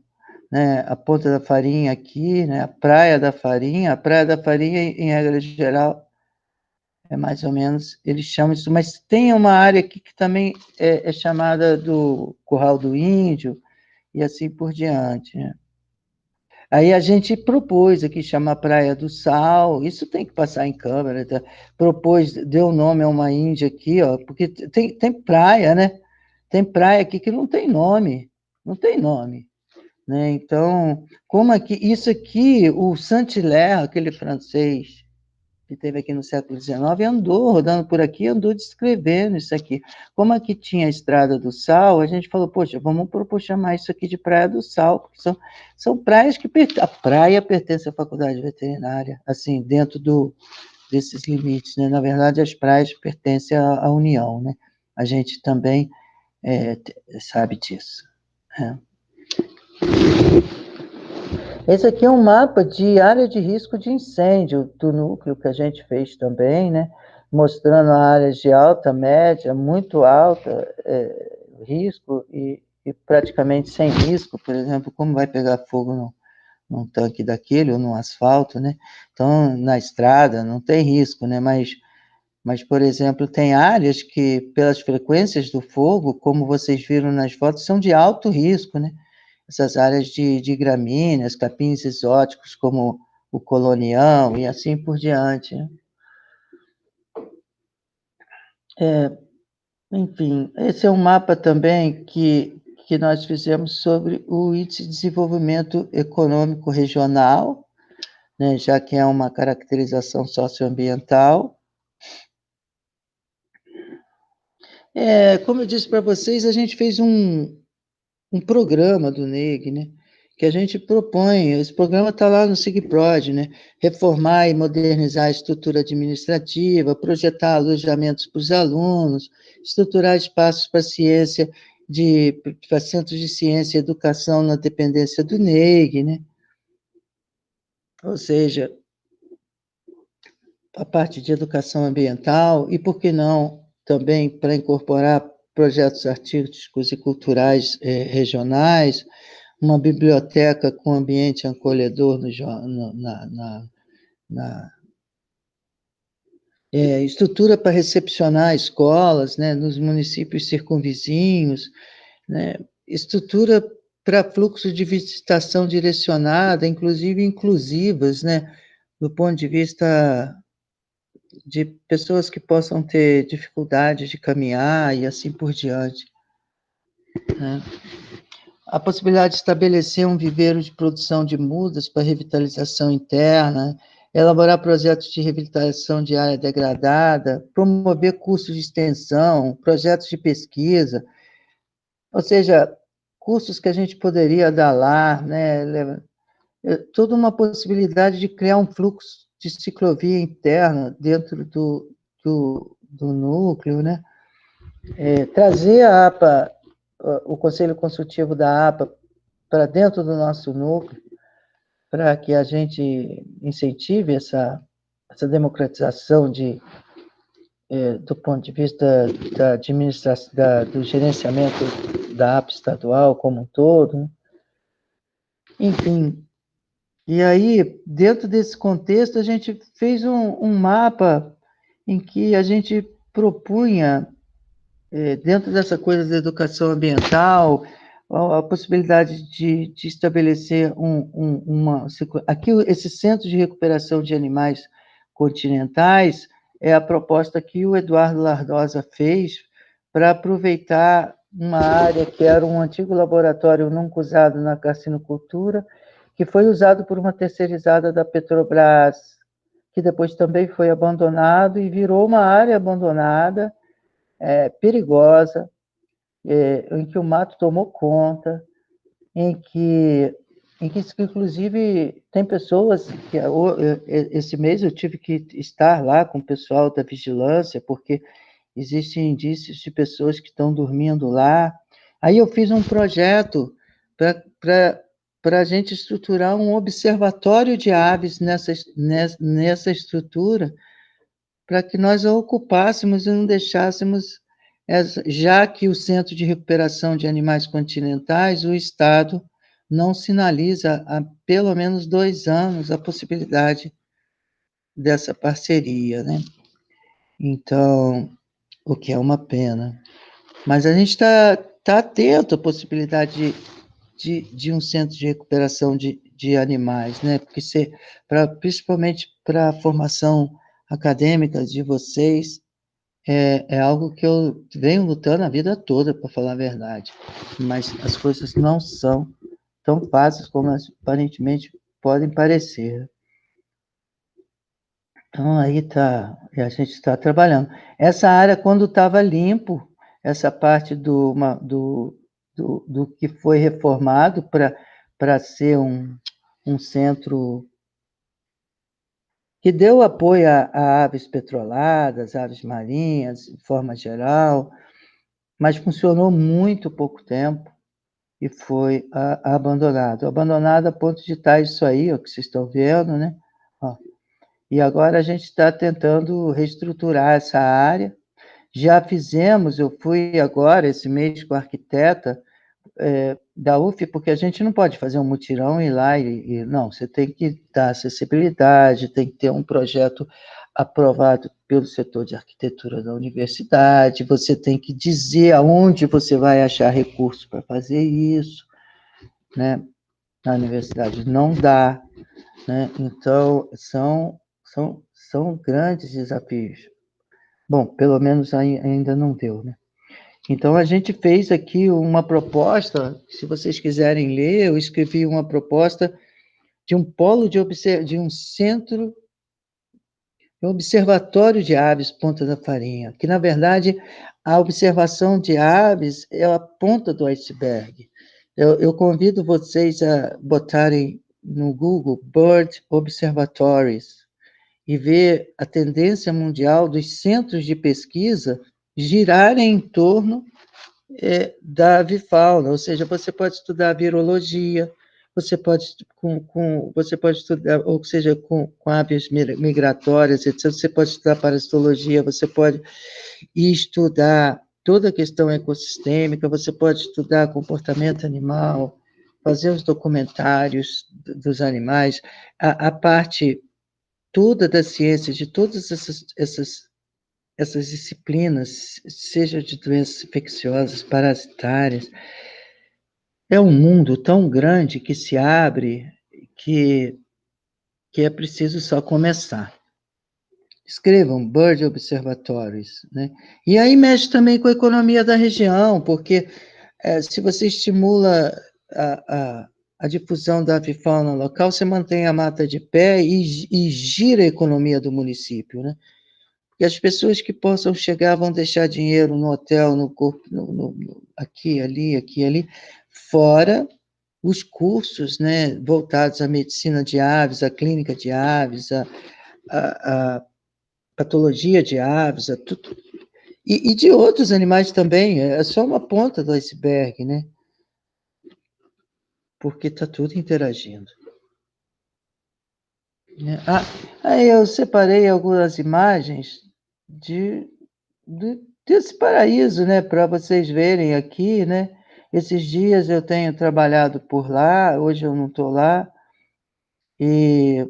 né? A ponta da Farinha aqui, né? A Praia da Farinha, em regra geral, é mais ou menos, eles chamam isso, mas tem uma área aqui que também é chamada do Curral do Índio, e assim por diante, né? Aí a gente propôs aqui, chama Praia do Sal, isso tem que passar em câmera, tá? Propôs, deu nome a uma índia aqui, ó, porque tem praia, né? Tem praia aqui que não tem nome, né? Então, como aqui, isso aqui, o Saint-Hilaire, aquele francês que teve aqui no século XIX, andou rodando por aqui, andou descrevendo isso aqui. Como aqui tinha a Estrada do Sal, a gente falou, poxa, vamos propor chamar isso aqui de Praia do Sal, porque são praias que... A praia pertence à Faculdade Veterinária, assim, dentro desses limites, né? Na verdade, as praias pertencem à União, né? A gente também sabe disso, né? Esse aqui é um mapa de área de risco de incêndio do núcleo que a gente fez também, né? Mostrando áreas de alta, média, muito alta risco e praticamente sem risco, por exemplo, como vai pegar fogo num tanque daquele ou no asfalto, né? Então, na estrada não tem risco, né? Mas, por exemplo, tem áreas que, pelas frequências do fogo, como vocês viram nas fotos, são de alto risco, né? Essas áreas de gramíneas, capins exóticos, como o colonião e assim por diante, né? Enfim, esse é um mapa também que nós fizemos sobre o Índice de Desenvolvimento Econômico Regional, né, já que é uma caracterização socioambiental. Como eu disse para vocês, a gente fez um programa do NEG, né, que a gente propõe, esse programa está lá no SIGPROD, né, reformar e modernizar a estrutura administrativa, projetar alojamentos para os alunos, estruturar espaços para ciência, para centros de ciência e educação na dependência do NEG, né, ou seja, a parte de educação ambiental e, por que não, também para incorporar projetos artísticos e culturais regionais, uma biblioteca com ambiente acolhedor estrutura para recepcionar escolas, né, nos municípios circunvizinhos, né, estrutura para fluxo de visitação direcionada, inclusive inclusivas, né, do ponto de vista de pessoas que possam ter dificuldade de caminhar e assim por diante, né? A possibilidade de estabelecer um viveiro de produção de mudas para revitalização interna, elaborar projetos de reabilitação de área degradada, promover cursos de extensão, projetos de pesquisa, ou seja, cursos que a gente poderia dar lá, né? Toda uma possibilidade de criar um fluxo de ciclovia interna dentro do núcleo, né? Trazer a APA, o Conselho Consultivo da APA, para dentro do nosso núcleo, para que a gente incentive essa democratização do ponto de vista da administração, do gerenciamento da APA estadual como um todo, né? Enfim, e aí, dentro desse contexto, a gente fez um mapa em que a gente propunha, dentro dessa coisa da educação ambiental, a possibilidade de estabelecer aqui, esse centro de recuperação de animais continentais é a proposta que o Eduardo Lardosa fez para aproveitar uma área que era um antigo laboratório nunca usado na carcinocultura, que foi usado por uma terceirizada da Petrobras, que depois também foi abandonado e virou uma área abandonada, perigosa, em que o mato tomou conta, em que inclusive, tem pessoas que... Esse mês eu tive que estar lá com o pessoal da vigilância, porque existem indícios de pessoas que estão dormindo lá. Aí eu fiz um projeto para a gente estruturar um observatório de aves nessa estrutura, para que nós a ocupássemos e não deixássemos, já que o Centro de Recuperação de Animais Continentais, o Estado não sinaliza há pelo menos 2 anos a possibilidade dessa parceria, né? Então, o que é uma pena. Mas a gente está atento à possibilidade de um centro de recuperação de animais, né? Porque principalmente para a formação acadêmica de vocês, é algo que eu venho lutando a vida toda, para falar a verdade. Mas as coisas não são tão fáceis como aparentemente podem parecer. Então, aí a gente está trabalhando. Essa área, quando estava limpo, essa parte do que foi reformado para ser um centro que deu apoio a aves petroladas, aves marinhas, de forma geral, mas funcionou muito pouco tempo e foi abandonado. Abandonado a ponto de estar isso aí, ó, que vocês estão vendo, né? Ó. E agora a gente está tentando reestruturar essa área. Já fizemos, eu fui agora, esse mês, com a arquiteta da UF, porque a gente não pode fazer um mutirão e ir lá não, você tem que dar acessibilidade, tem que ter um projeto aprovado pelo setor de arquitetura da universidade, você tem que dizer aonde você vai achar recursos para fazer isso, né? Na universidade não dá, né? Então, são grandes desafios. Bom, pelo menos ainda não deu, né? Então, a gente fez aqui uma proposta, se vocês quiserem ler, eu escrevi uma proposta de um polo de um centro, um observatório de aves Ponta da Farinha, que, na verdade, a observação de aves é a ponta do iceberg. Eu convido vocês a botarem no Google Bird Observatories e ver a tendência mundial dos centros de pesquisa girarem em torno da avifauna, ou seja, você pode estudar virologia, você pode estudar, ou seja, com aves migratórias, etc. Você pode estudar parasitologia, você pode estudar toda a questão ecossistêmica, você pode estudar comportamento animal, fazer os documentários dos animais, a parte toda da ciência, de todas essas disciplinas, seja de doenças infecciosas, parasitárias. É um mundo tão grande que se abre que é preciso só começar. Escrevam Bird Observatories, né? E aí mexe também com a economia da região, porque se você estimula a difusão da avifauna local, você mantém a mata de pé e gira a economia do município, né? Porque as pessoas que possam chegar vão deixar dinheiro no hotel, no corpo, aqui, ali, fora os cursos, né, voltados à medicina de aves, à clínica de aves, à patologia de aves, a tudo, e de outros animais também, é só uma ponta do iceberg, né? Porque está tudo interagindo. Aí eu separei algumas imagens desse paraíso, né, para vocês verem aqui, né? Esses dias eu tenho trabalhado por lá, hoje eu não estou lá, e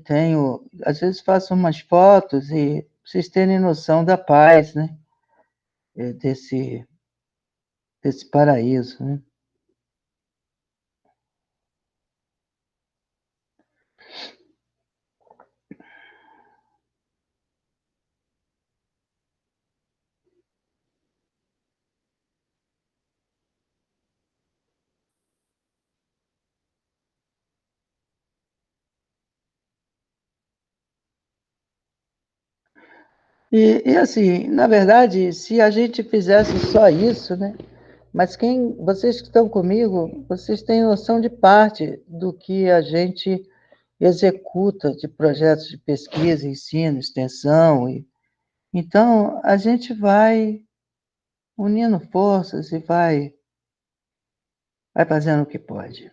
tenho, às vezes faço umas fotos e vocês terem noção da paz, né? Desse paraíso, né? E assim, na verdade, se a gente fizesse só isso, né? Mas vocês que estão comigo, vocês têm noção de parte do que a gente executa de projetos de pesquisa, ensino, extensão. Então, a gente vai unindo forças e vai fazendo o que pode.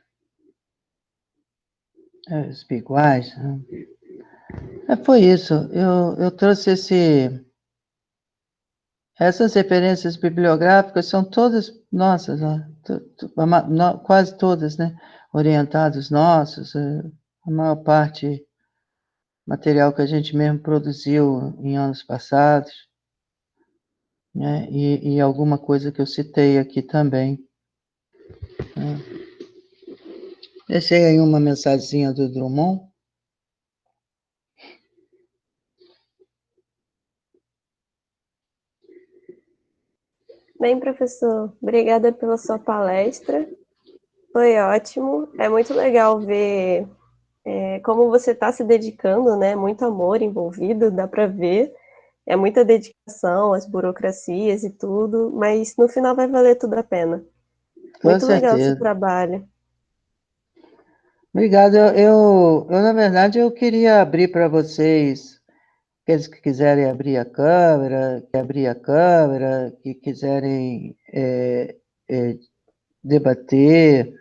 Os iguais. Né? Foi isso. Eu trouxe essas referências bibliográficas, são todas nossas, quase todas, né? Orientados nossos, a maior parte material que a gente mesmo produziu em anos passados, né? E alguma coisa que eu citei aqui também. Né? Deixei aí uma mensagenzinha do Drummond.
Bem, professor, obrigada pela sua palestra. Foi ótimo. É muito legal ver como você está se dedicando, né? Muito amor envolvido, dá para ver. É muita dedicação, as burocracias e tudo, mas no final vai valer tudo a pena.
Com
Muito legal esse
certeza.
trabalho.
Obrigado. Na verdade, eu queria abrir para vocês, aqueles que quiserem abrir a câmera, que quiserem debater.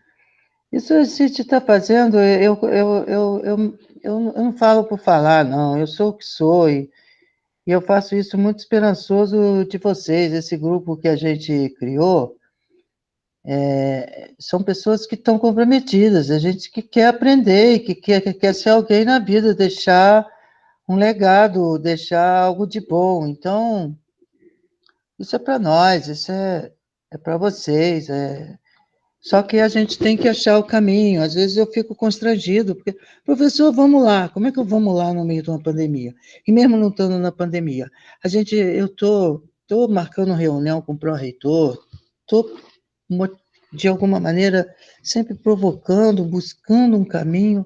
Isso a gente está fazendo, eu não falo por falar, não. Eu sou o que sou e eu faço isso muito esperançoso de vocês. Esse grupo que a gente criou, são pessoas que estão comprometidas, a gente que quer aprender, que quer ser alguém na vida, deixar um legado, deixar algo de bom. Então, isso é para nós, isso é para vocês. Só que a gente tem que achar o caminho. Às vezes eu fico constrangido, porque, professor, vamos lá, como é que eu vamos lá no meio de uma pandemia? E mesmo não estando na pandemia, eu estou marcando reunião com o pró-reitor, estou, de alguma maneira, sempre provocando, buscando um caminho,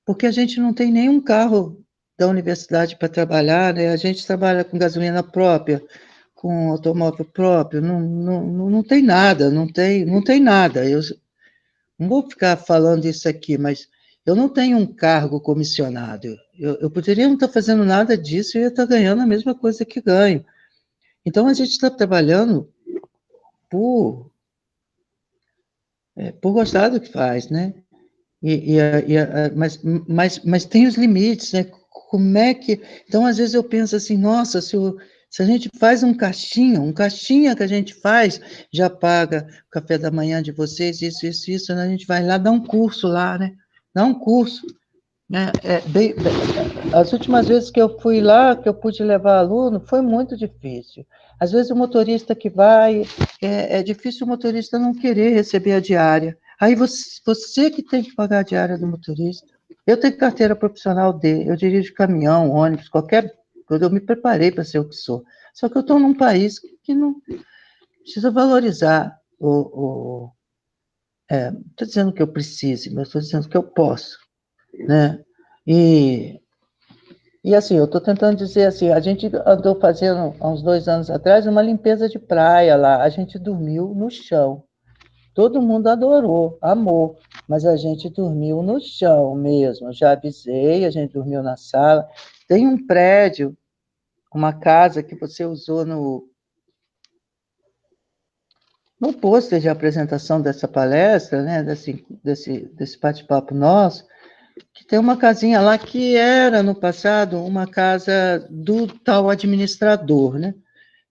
porque a gente não tem nenhum carro da universidade para trabalhar, né? A gente trabalha com gasolina própria, com automóvel próprio, não tem nada, não tem nada. Eu não vou ficar falando isso aqui, mas eu não tenho um cargo comissionado. Eu poderia não estar fazendo nada disso e eu estar ganhando a mesma coisa que ganho. Então, a gente está trabalhando por gostar do que faz, né? Mas tem os limites, né? Como é que... Então, às vezes eu penso assim, nossa, se a gente faz um caixinha que a gente faz, já paga o café da manhã de vocês, isso, né? A gente vai lá dar um curso lá, né? Dá um curso, né? As últimas vezes que eu fui lá, que eu pude levar aluno, foi muito difícil. Às vezes o motorista que vai, é difícil o motorista não querer receber a diária. Aí você que tem que pagar a diária do motorista. Eu tenho carteira profissional eu dirijo caminhão, ônibus, qualquer coisa, eu me preparei para ser o que sou. Só que eu estou num país que não precisa valorizar estou dizendo que eu precise, mas estou dizendo que eu posso, né? E assim, eu estou tentando dizer assim, a gente andou fazendo, há uns 2 anos atrás, uma limpeza de praia lá, a gente dormiu no chão. Todo mundo adorou, amou, mas a gente dormiu no chão mesmo. Já avisei, a gente dormiu na sala. Tem um prédio, uma casa que você usou no pôster de apresentação dessa palestra, né, desse bate-papo nosso, que tem uma casinha lá que era, no passado, uma casa do tal administrador, né?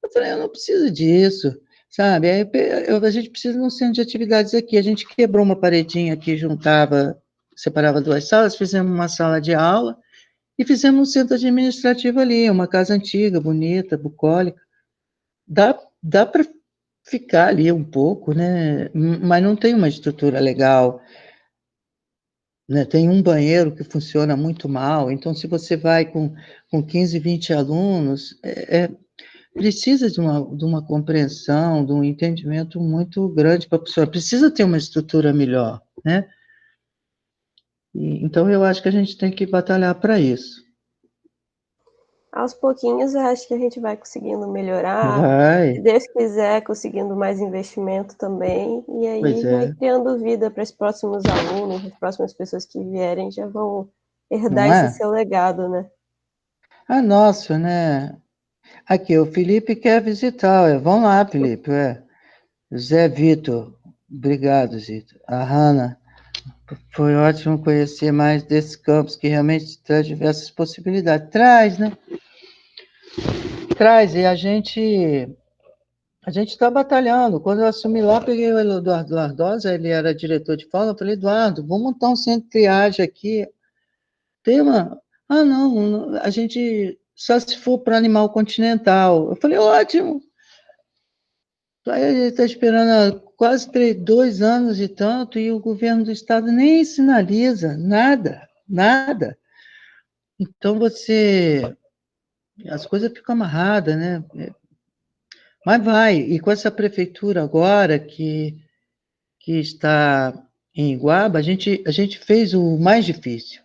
Eu falei, eu não preciso disso, sabe? Aí a gente precisa de um centro de atividades aqui. A gente quebrou uma paredinha que juntava, separava 2 salas, fizemos uma sala de aula e fizemos um centro administrativo ali, uma casa antiga, bonita, bucólica. Dá para ficar ali um pouco, né? Mas não tem uma estrutura legal, né? Tem um banheiro que funciona muito mal, então se você vai com 15, 20 alunos, precisa de uma compreensão, de um entendimento muito grande para a pessoa, precisa ter uma estrutura melhor, né? Então, eu acho que a gente tem que batalhar para isso.
Aos pouquinhos, eu acho que a gente vai conseguindo melhorar, se
Vai,
Deus quiser, conseguindo mais investimento também, e
pois
aí vai
é,
criando vida para os próximos alunos, as próximas pessoas que vierem já vão herdar
não
esse
é?
seu legado, né?
Ah, nossa, né? Aqui, o Felipe quer visitar, vamos lá, Felipe, Zé Vitor, obrigado, Zito. A Hanna, foi ótimo conhecer mais desses campos que realmente traz diversas possibilidades. Traz, né? Traz, e a gente está batalhando. Quando eu assumi lá, peguei o Eduardo Lardosa, ele era diretor de fauna, eu falei, Eduardo, vamos montar um centro de triagem aqui. Tem uma... Ah, não, a gente só se for para animal continental. Eu falei, ótimo. Aí a gente está esperando há quase 2 anos e tanto, e o governo do estado nem sinaliza nada, nada. Então, as coisas ficam amarradas, né? Mas vai, e com essa prefeitura agora, que está em Iguaba, a gente fez o mais difícil,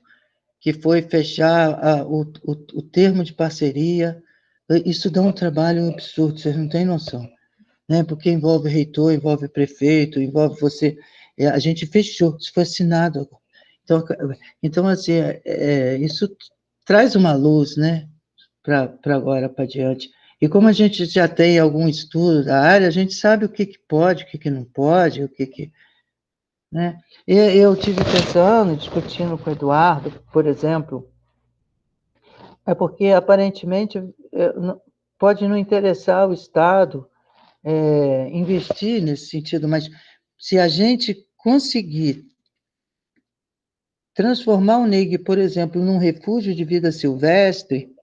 que foi fechar o termo de parceria. Isso dá um trabalho absurdo, vocês não têm noção, né? Porque envolve reitor, envolve prefeito, envolve você. A gente fechou, isso foi assinado. Então assim, isso traz uma luz, né? Para agora, para diante. E como a gente já tem algum estudo da área, a gente sabe o que pode, o que não pode, né? E eu tive pensando, discutindo com o Eduardo, por exemplo, porque aparentemente pode não interessar o Estado investir nesse sentido, mas se a gente conseguir transformar o NEG, por exemplo, num refúgio de vida silvestre,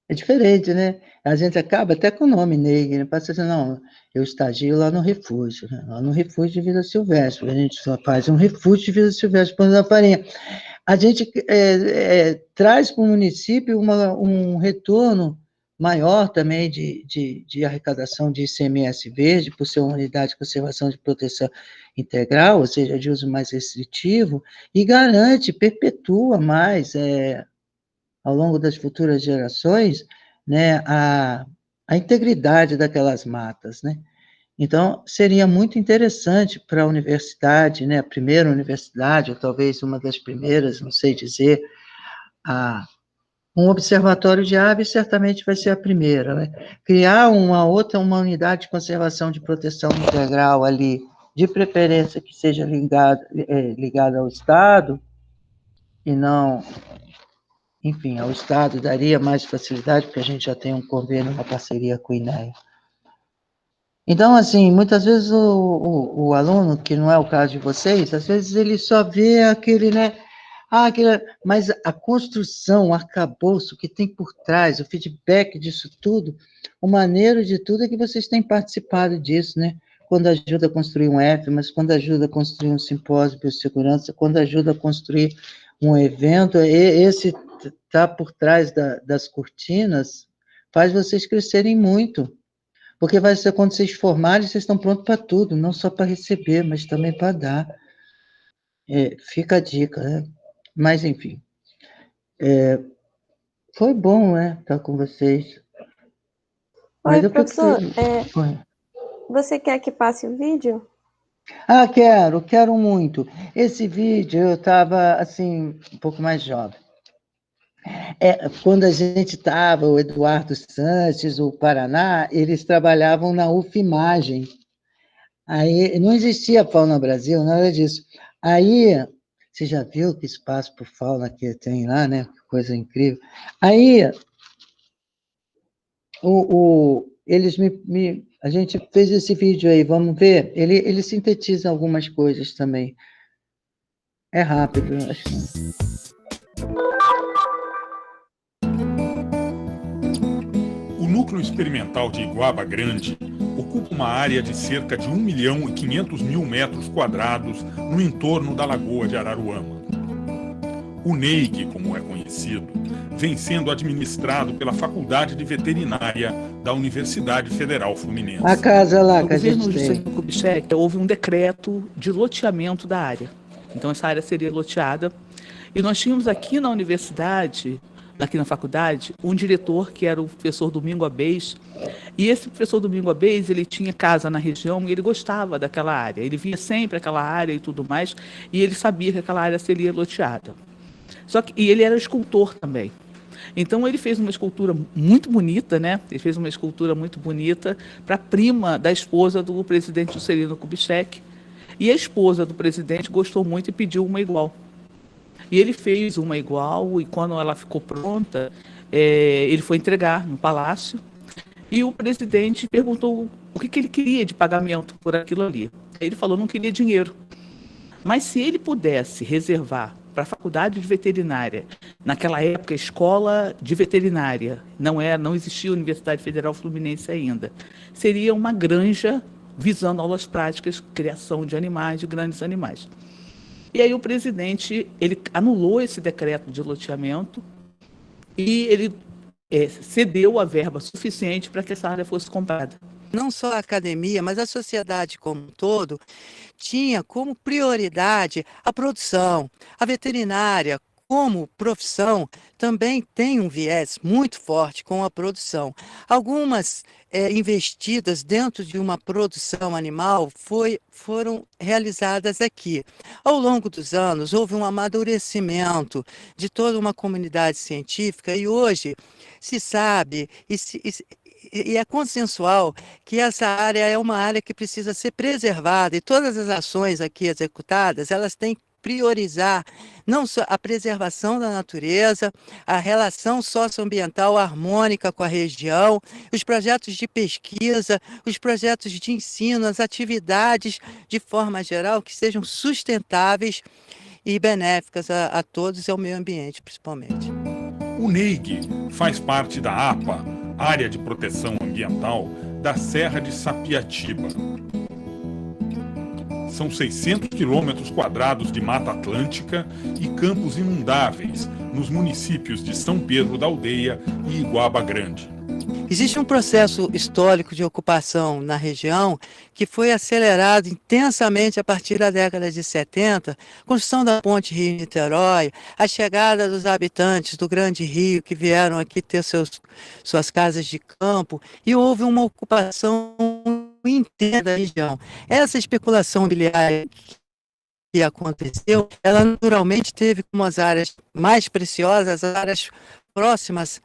é diferente, né? A gente acaba até com o nome NEG, né? Passa assim, não, eu estagio lá no refúgio, né? Lá no refúgio de vida silvestre, a gente só faz um refúgio de vida silvestre para da farinha. A gente traz para o município um retorno maior também de arrecadação de ICMS verde, por ser uma unidade de conservação de proteção integral, ou seja, de uso mais restritivo, e garante, perpetua mais, ao longo das futuras gerações, né, a integridade daquelas matas, né? Então, seria muito interessante para a universidade, né, a primeira universidade, ou talvez uma das primeiras, não sei dizer, um observatório de aves certamente vai ser a primeira, né? Criar uma unidade de conservação de proteção integral ali, de preferência que seja ligada ao Estado, e não, enfim, ao Estado daria mais facilidade, porque a gente já tem um convênio, uma parceria com o INEA. Então, assim, muitas vezes o aluno, que não é o caso de vocês, às vezes ele só vê aquele, né? Mas a construção, o arcabouço que tem por trás, o feedback disso tudo, o maneiro de tudo é que vocês têm participado disso, né? Quando ajuda a construir um F, mas quando ajuda a construir um simpósio de biossegurança, quando ajuda a construir um evento, esse tá por trás das cortinas, faz vocês crescerem muito. Porque vai ser quando vocês formarem, vocês estão prontos para tudo, não só para receber, mas também para dar. Fica a dica, né? Mas, enfim, foi bom, né, estar com vocês. Mas
Oi,
eu fico
professor,
feliz.
você quer que passe o vídeo?
Ah, quero muito. Esse vídeo eu estava, assim, um pouco mais jovem. Quando a gente estava, o Eduardo Sanches, o Paraná, eles trabalhavam na UFIMAGem. Aí não existia fauna Brasil, nada disso. Aí, você já viu que espaço por fauna que tem lá, né? Que coisa incrível. Aí, eles a gente fez esse vídeo aí, vamos ver? Ele sintetiza algumas coisas também. É rápido, acho que.
O núcleo experimental de Iguaba Grande ocupa uma área de cerca de 1.500.000 metros quadrados no entorno da Lagoa de Araruama. O NEIG, como é conhecido, vem sendo administrado pela Faculdade de Veterinária da Universidade Federal Fluminense.
A casa lá
No
que a gente
governo
tem.
Juscelino Kubitschek, houve um decreto de loteamento da área. Então, essa área seria loteada. E nós tínhamos aqui na universidade, aqui na faculdade, um diretor que era o professor Domingo Abês. E esse professor Domingo Abês, ele tinha casa na região e ele gostava daquela área. Ele via sempre aquela área e tudo mais, e ele sabia que aquela área seria loteada. E ele era escultor também. Então ele fez uma escultura muito bonita, né? Ele fez uma escultura muito bonita para a prima da esposa do presidente Juscelino Kubitschek. E a esposa do presidente gostou muito e pediu uma igual. E ele fez uma igual, e quando ela ficou pronta, ele foi entregar no palácio. E o presidente perguntou o que ele queria de pagamento por aquilo ali. Ele falou que não queria dinheiro. Mas se ele pudesse reservar para a faculdade de veterinária, naquela época, escola de veterinária, não existia a Universidade Federal Fluminense ainda, seria uma granja visando aulas práticas, criação de animais, de grandes animais. E aí o presidente, ele anulou esse decreto de loteamento e ele cedeu a verba suficiente para que essa área fosse comprada.
Não só a academia, mas a sociedade como um todo tinha como prioridade a produção. A veterinária, como profissão, também tem um viés muito forte com a produção. Algumas investidas dentro de uma produção animal foram realizadas aqui. Ao longo dos anos, houve um amadurecimento de toda uma comunidade científica e hoje se sabe e é consensual que essa área é uma área que precisa ser preservada e todas as ações aqui executadas, elas têm que priorizar não só a preservação da natureza, a relação socioambiental harmônica com a região, os projetos de pesquisa, os projetos de ensino, as atividades de forma geral que sejam sustentáveis e benéficas a todos e ao meio ambiente, principalmente.
O NEIG faz parte da APA, Área de Proteção Ambiental, da Serra de Sapiatiba. São 600 quilômetros quadrados de Mata Atlântica e campos inundáveis nos municípios de São Pedro da Aldeia e Iguaba Grande.
Existe um processo histórico de ocupação na região que foi acelerado intensamente a partir da década de 70, construção da ponte Rio-Niterói, a chegada dos habitantes do Grande Rio que vieram aqui ter suas casas de campo, e houve uma ocupação intensa da região. Essa especulação imobiliária que aconteceu, ela naturalmente teve como as áreas mais preciosas, as áreas próximas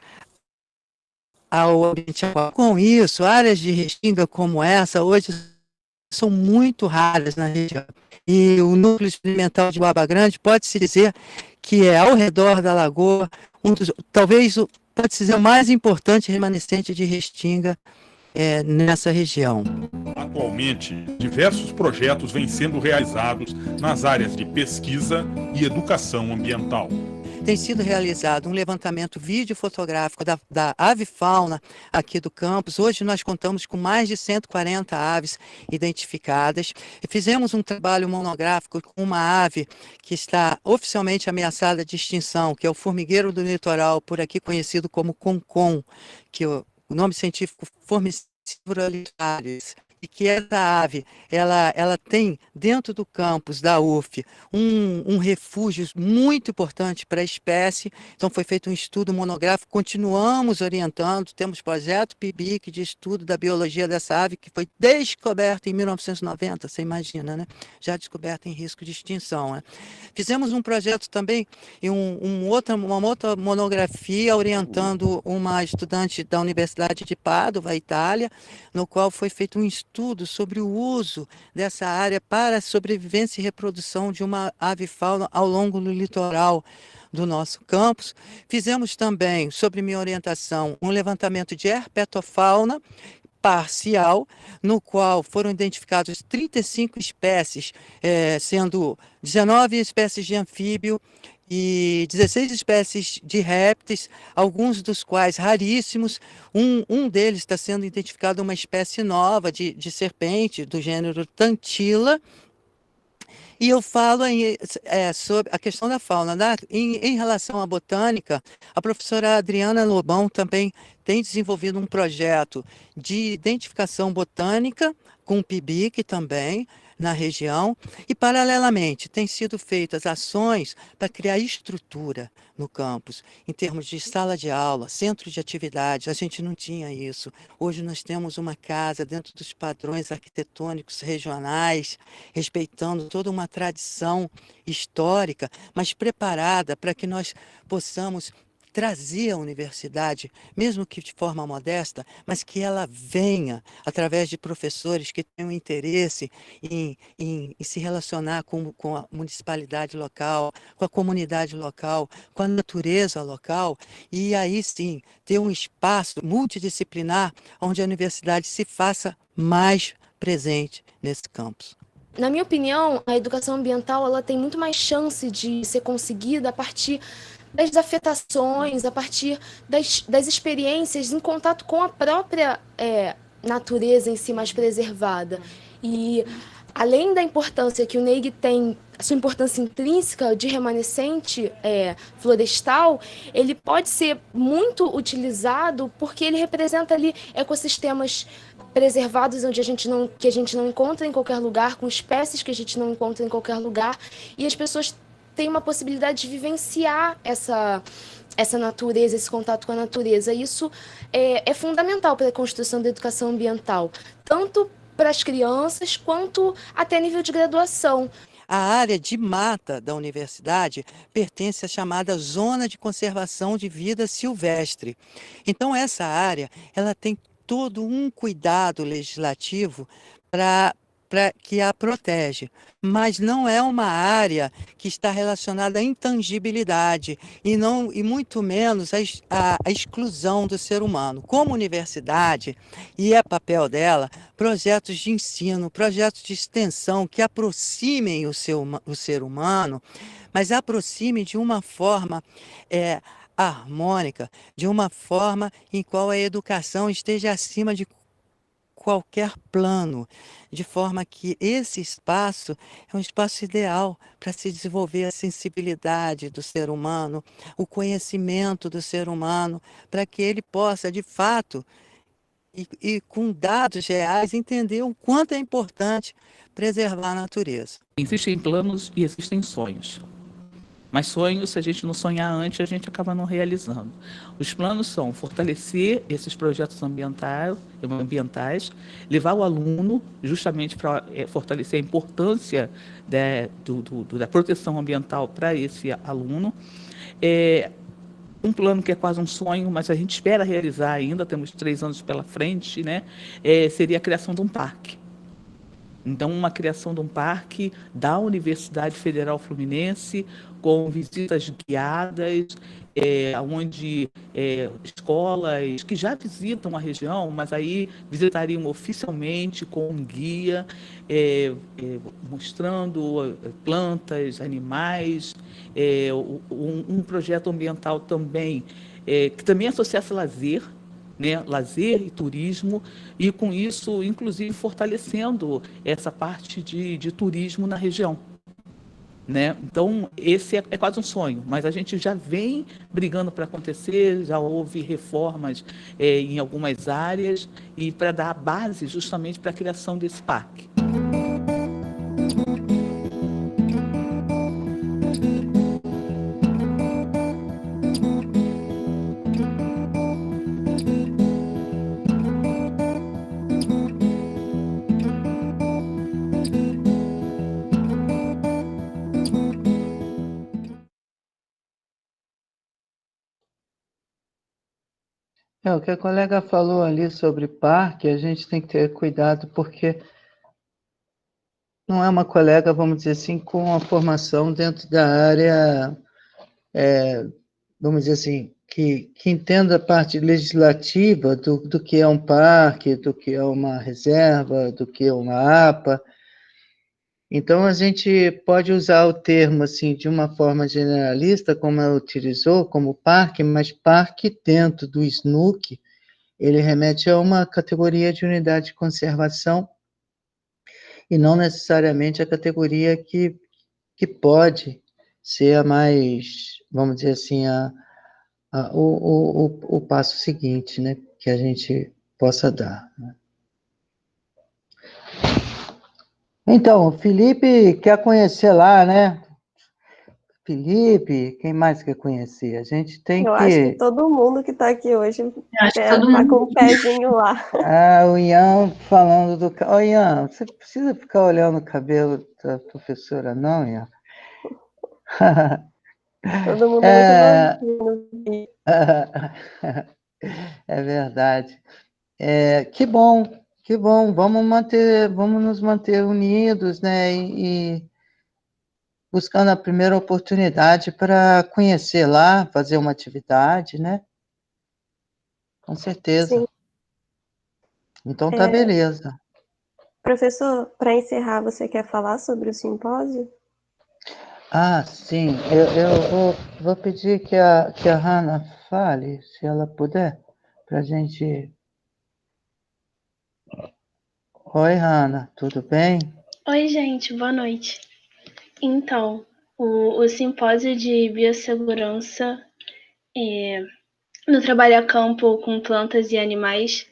ao ambiente aquático. Com isso, áreas de restinga como essa hoje são muito raras na região. E o núcleo experimental de Iguaba Grande pode-se dizer que é ao redor da lagoa, pode-se dizer o mais importante remanescente de restinga nessa região.
Atualmente, diversos projetos vêm sendo realizados nas áreas de pesquisa e educação ambiental.
Tem sido realizado um levantamento vídeo-fotográfico da avifauna aqui do campus. Hoje nós contamos com mais de 140 aves identificadas. E fizemos um trabalho monográfico com uma ave que está oficialmente ameaçada de extinção, que é o formigueiro do litoral, por aqui conhecido como concon, que o nome científico Formicivora litoralis. e que essa ave ela tem dentro do campus da UF um refúgio muito importante para a espécie. Então foi feito um estudo monográfico, continuamos orientando, temos projeto PIBIC de estudo da biologia dessa ave que foi descoberta em 1990, você imagina, né? Já descoberta em risco de extinção, né? Fizemos um projeto também e uma outra monografia orientando uma estudante da Universidade de Padova, Itália, no qual foi feito um estudo sobre o uso dessa área para a sobrevivência e reprodução de uma avifauna ao longo do litoral do nosso campus. Fizemos também, sobre minha orientação, um levantamento de herpetofauna parcial, no qual foram identificadas 35 espécies, sendo 19 espécies de anfíbio e 16 espécies de répteis, alguns dos quais raríssimos. Um deles está sendo identificado uma espécie nova de serpente, do gênero Tantila. E eu falo sobre a questão da fauna. Em relação à botânica, a professora Adriana Lobão também tem desenvolvido um projeto de identificação botânica, com o PIBIC também, na região, e, paralelamente, têm sido feitas ações para criar estrutura no campus, em termos de sala de aula, centro de atividades. A gente não tinha isso. Hoje nós temos uma casa dentro dos padrões arquitetônicos regionais, respeitando toda uma tradição histórica, mas preparada para que nós possamos trazer a universidade, mesmo que de forma modesta, mas que ela venha através de professores que tenham interesse em se relacionar com a municipalidade local, com a comunidade local, com a natureza local, e aí sim ter um espaço multidisciplinar onde a universidade se faça mais presente nesse campus.
Na minha opinião, a educação ambiental ela tem muito mais chance de ser conseguida a partir das afetações, a partir das experiências em contato com a própria natureza em si mais preservada. E além da importância que o NEIG tem, a sua importância intrínseca de remanescente florestal, ele pode ser muito utilizado porque ele representa ali ecossistemas preservados onde que a gente não encontra em qualquer lugar, com espécies que a gente não encontra em qualquer lugar, e as pessoas têm uma possibilidade de vivenciar essa natureza, esse contato com a natureza. Isso é fundamental para a construção da educação ambiental, tanto para as crianças quanto até nível de graduação.
A área de mata da universidade pertence à chamada Zona de Conservação de Vida Silvestre. Então, essa área ela tem todo um cuidado legislativo para que a protege, mas não é uma área que está relacionada à intangibilidade e muito menos à exclusão do ser humano. Como universidade, e é papel dela, projetos de ensino, projetos de extensão que aproximem o ser humano, mas aproximem de uma forma harmônica, de uma forma em qual a educação esteja acima de qualquer plano, de forma que esse espaço é um espaço ideal para se desenvolver a sensibilidade do ser humano, o conhecimento do ser humano, para que ele possa, de fato, e com dados reais, entender o quanto é importante preservar a natureza.
Existem planos e existem sonhos. Mas sonhos, se a gente não sonhar antes, a gente acaba não realizando. Os planos são fortalecer esses projetos ambientais, levar o aluno justamente para fortalecer a importância da proteção ambiental para esse aluno. Um plano que é quase um sonho, mas a gente espera realizar ainda, temos 3 anos pela frente, né? Seria a criação de um parque. Então, uma criação de um parque da Universidade Federal Fluminense, com visitas guiadas, onde escolas que já visitam a região, mas aí visitariam oficialmente com um guia, mostrando plantas, animais, um projeto ambiental também, que também associasse lazer, né, lazer e turismo, e com isso, inclusive, fortalecendo essa parte de turismo na região. né? Então, esse é quase um sonho, mas a gente já vem brigando para acontecer, já houve reformas em algumas áreas, e para dar a base justamente para a criação desse parque.
O que a colega falou ali sobre parque, a gente tem que ter cuidado, porque não é uma colega, vamos dizer assim, com a formação dentro da área, vamos dizer assim, que entenda a parte legislativa do que é um parque, do que é uma reserva, do que é uma APA. Então, a gente pode usar o termo, assim, de uma forma generalista, como ela utilizou, como parque, mas parque dentro do SNUC, ele remete a uma categoria de unidade de conservação e não necessariamente a categoria que pode ser a mais, vamos dizer assim, o passo seguinte, né, que a gente possa dar. Né? Então, o Felipe quer conhecer lá, né? Felipe, quem mais quer conhecer? A gente tem
Eu acho que todo mundo que está aqui hoje tá com um pezinho lá.
O Ian falando do... Ô, Ian, você precisa ficar olhando o cabelo da professora, não, Ian?
Todo mundo é muito novinho.
É verdade. Que bom, que bom. Vamos nos manter unidos, né? E buscando a primeira oportunidade para conhecer lá, fazer uma atividade, né? Com certeza.
Sim.
Então tá beleza.
Professor, para encerrar, você quer falar sobre o simpósio?
Sim. Eu vou pedir que a Hannah fale, se ela puder, para a gente... Oi, Hannah, tudo bem?
Oi, gente, boa noite. Então, o simpósio de biossegurança no trabalho a campo com plantas e animais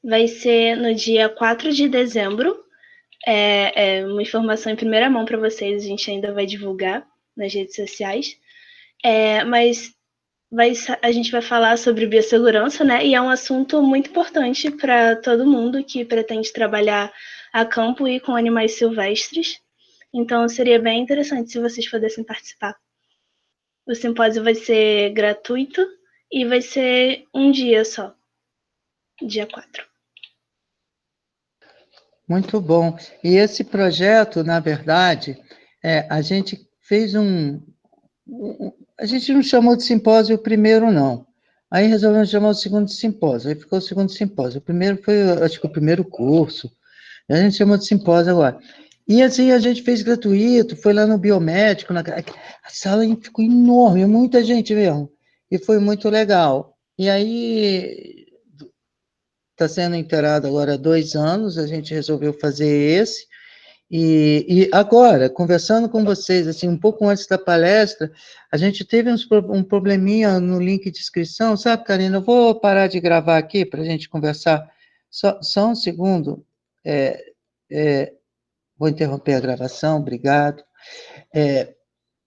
vai ser no dia 4 de dezembro. É uma informação em primeira mão para vocês, a gente ainda vai divulgar nas redes sociais. Mas a gente vai falar sobre biossegurança, né? E é um assunto muito importante para todo mundo que pretende trabalhar a campo e com animais silvestres. Então, seria bem interessante se vocês pudessem participar. O simpósio vai ser gratuito e vai ser um dia só, dia 4.
Muito bom. E esse projeto, na verdade, a gente fez a gente não chamou de simpósio o primeiro, não. Aí resolvemos chamar o segundo simpósio. Aí ficou o segundo simpósio. O primeiro foi, acho que o primeiro curso. A gente chamou de simpósio agora. E assim, a gente fez gratuito, foi lá no biomédico, a sala ficou enorme, muita gente mesmo. E foi muito legal. E aí, está sendo inteirado agora há 2 anos, a gente resolveu fazer esse. E agora, conversando com vocês, assim, um pouco antes da palestra, a gente teve um probleminha no link de inscrição, sabe, Karina? Eu vou parar de gravar aqui para a gente conversar. Só um segundo. Vou interromper a gravação, obrigado.